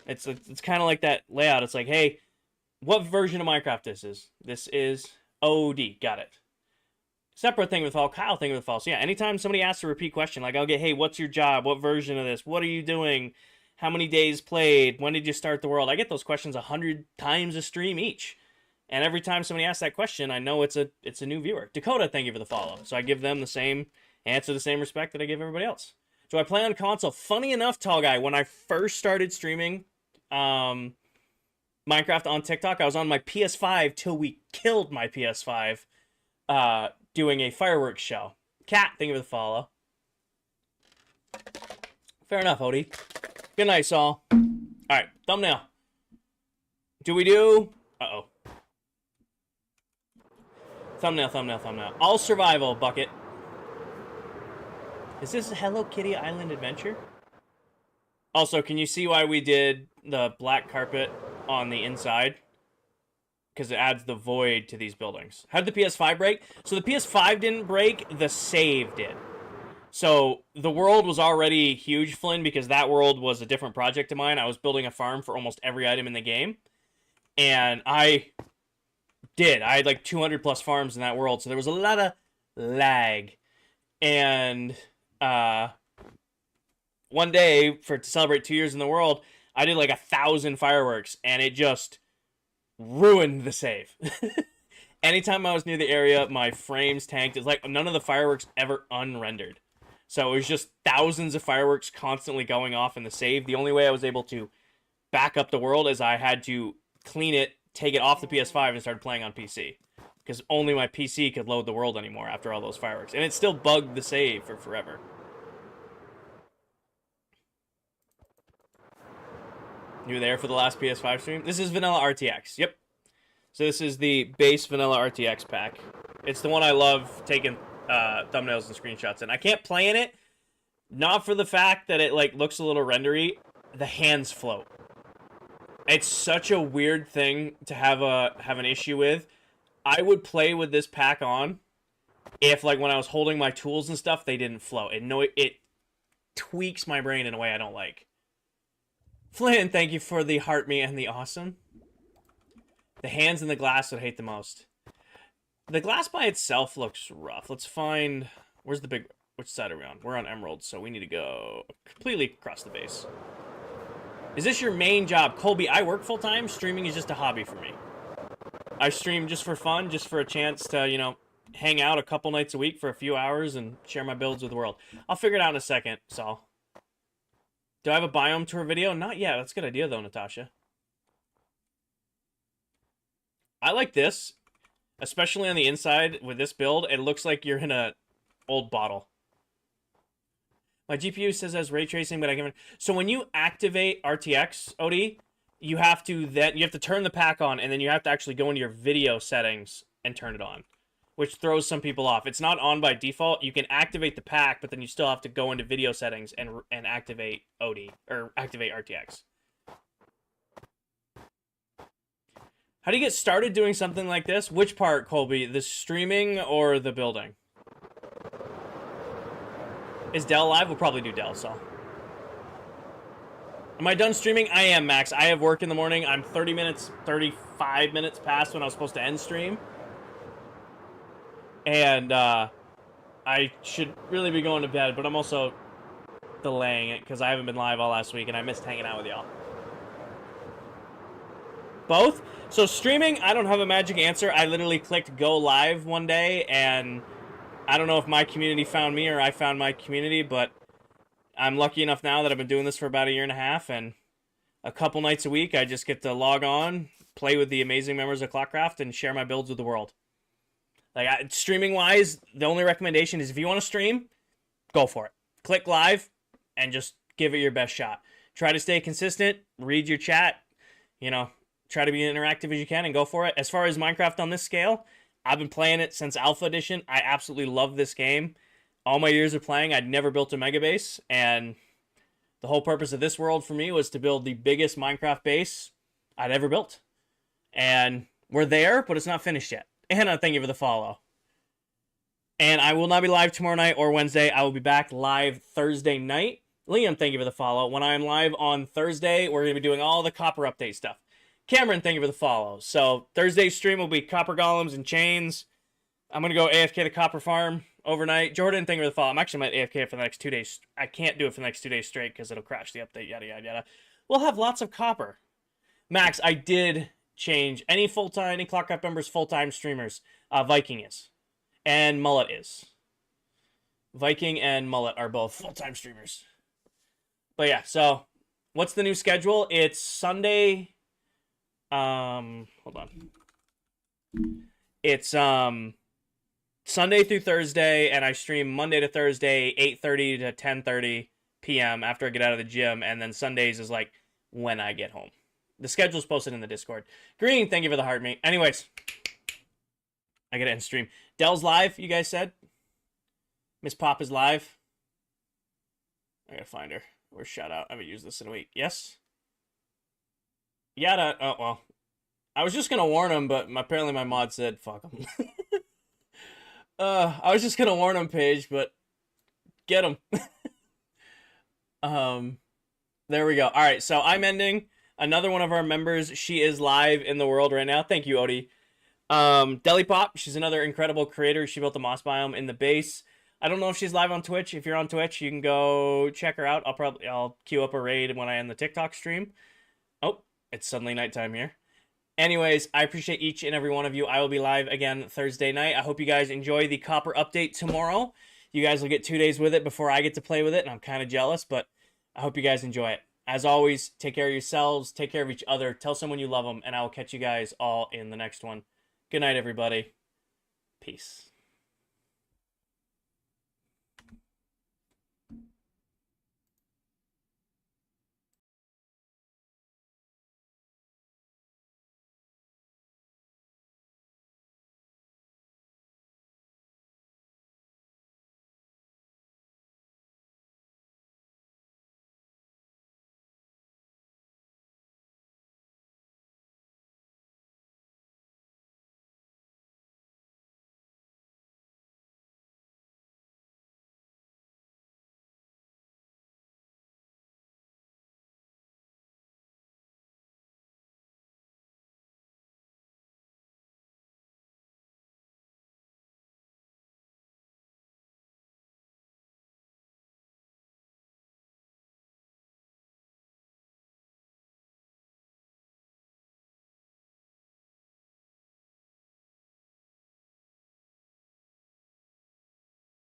It's kind of like that layout. It's like, hey, what version of Minecraft this is? This is OD. Got it. Separate thing with all. Kyle thing with all. So yeah, anytime somebody asks a repeat question, like I'll get, hey, what's your job? What version of this? What are you doing? How many days played? When did you start the world? I get those questions 100 times a stream each. And every time somebody asks that question, I know it's a new viewer. Dakota, thank you for the follow. So I give them the same respect that I give everybody else. Do I play on console? Funny enough, Tall Guy, when I first started streaming Minecraft on TikTok, I was on my PS5 till we killed my PS5 doing a fireworks show. Cat, thank you for the follow. Fair enough, Odie. Good night, Saul. Alright, thumbnail. Do we do... Uh-oh. Thumbnail. All survival, bucket. Is this Hello Kitty Island Adventure? Also, can you see why we did the black carpet on the inside? Because it adds the void to these buildings. How did the PS5 break? So the PS5 didn't break, the save did. So the world was already huge, Flynn, because that world was a different project of mine. I was building a farm for almost every item in the game. And I had like 200 plus farms in that world. So there was a lot of lag. And one day, to celebrate 2 years in the world, I did like 1,000 fireworks. And it just ruined the save. Anytime I was near the area, my frames tanked. It's like none of the fireworks ever unrendered. So it was just thousands of fireworks constantly going off in the save. The only way I was able to back up the world is I had to clean it, take it off the PS5, and start playing on PC. Because only my PC could load the world anymore after all those fireworks. And it still bugged the save for forever. You were there for the last PS5 stream? This is Vanilla RTX. Yep. So this is the base Vanilla RTX pack. It's the one I love taking thumbnails and screenshots in. I can't play in it, not for the fact that it like looks a little rendery. The hands float. It's such a weird thing to have an issue with. I would play with this pack on if like when I was holding my tools and stuff, they didn't float. It tweaks my brain in a way I don't like. Flynn, thank you for the heart me and the awesome. The hands in the glass would hate the most. The glass by itself looks rough. Let's find... Where's the big... Which side are we on? We're on Emerald, so we need to go completely across the base. Is this your main job? Colby, I work full-time. Streaming is just a hobby for me. I stream just for fun, just for a chance to, you know, hang out a couple nights a week for a few hours and share my builds with the world. I'll figure it out in a second, Saul. Do I have a biome tour video? Not yet. That's a good idea, though, Natasha. I like this, especially on the inside with this build. It looks like you're in a old bottle. My GPU says it has ray tracing, but I can. So when you activate RTX, OD, you have to turn the pack on, and then you have to actually go into your video settings and turn it on, which throws some people off. It's not on by default. You can activate the pack, but then you still have to go into video settings and activate OD or activate RTX. How do you get started doing something like this? Which part, Colby? The streaming or the building? Is Dell live? We'll probably do Dell, so. Am I done streaming? I am, Max. I have work in the morning. I'm 35 minutes past when I was supposed to end stream. And I should really be going to bed, but I'm also delaying it because I haven't been live all last week and I missed hanging out with y'all. Both? So streaming, I don't have a magic answer. I literally clicked go live one day, and I don't know if my community found me or I found my community, but I'm lucky enough now that I've been doing this for about 1.5 years, and a couple nights a week I just get to log on, play with the amazing members of ClockCraft, and share my builds with the world. Like, streaming-wise, the only recommendation is if you want to stream, go for it. Click live and just give it your best shot. Try to stay consistent, read your chat, you know, try to be interactive as you can and go for it. As far as Minecraft on this scale, I've been playing it since Alpha Edition. I absolutely love this game. All my years of playing, I'd never built a mega base, and the whole purpose of this world for me was to build the biggest Minecraft base I'd ever built. And we're there, but it's not finished yet. Anna, thank you for the follow. And I will not be live tomorrow night or Wednesday. I will be back live Thursday night. Liam, thank you for the follow. When I am live on Thursday, we're going to be doing all the copper update stuff. Cameron, thank you for the follow. So Thursday's stream will be copper golems and chains. I'm going to go AFK the copper farm overnight. Jordan, thank you for the follow. I'm actually might AFK for the next 2 days. I can't do it for the next 2 days straight because it'll crash the update, yada, yada, yada. We'll have lots of copper. Max, I did change any ClockCraft members, full-time streamers. Viking is. And Mullet is. Viking and Mullet are both full-time streamers. But yeah, so what's the new schedule? It's Sunday. Hold on. It's Sunday through Thursday, and I stream Monday to Thursday, 8:30 to 10:30 p.m. after I get out of the gym, and then Sundays is like when I get home. The schedule's posted in the Discord. Green, thank you for the heart, mate. Anyways, I gotta end stream. Dell's live, you guys said? Miss Pop is live. I gotta find her. Where's shout out? I haven't used this in a week. Yes? Yada. Oh, well. I was just gonna warn him, but apparently my mod said, fuck him. I was just gonna warn him, Paige, but get him. There we go. All right, so I'm ending. Another one of our members, she is live in the world right now. Thank you, Odie. Deli Pop, she's another incredible creator. She built the moss biome in the base. I don't know if she's live on Twitch. If you're on Twitch, you can go check her out. I'll queue up a raid when I end the TikTok stream. Oh, it's suddenly nighttime here. Anyways, I appreciate each and every one of you. I will be live again Thursday night. I hope you guys enjoy the copper update tomorrow. You guys will get 2 days with it before I get to play with it, and I'm kind of jealous, but I hope you guys enjoy it. As always, take care of yourselves, take care of each other, tell someone you love them, and I will catch you guys all in the next one. Good night, everybody. Peace.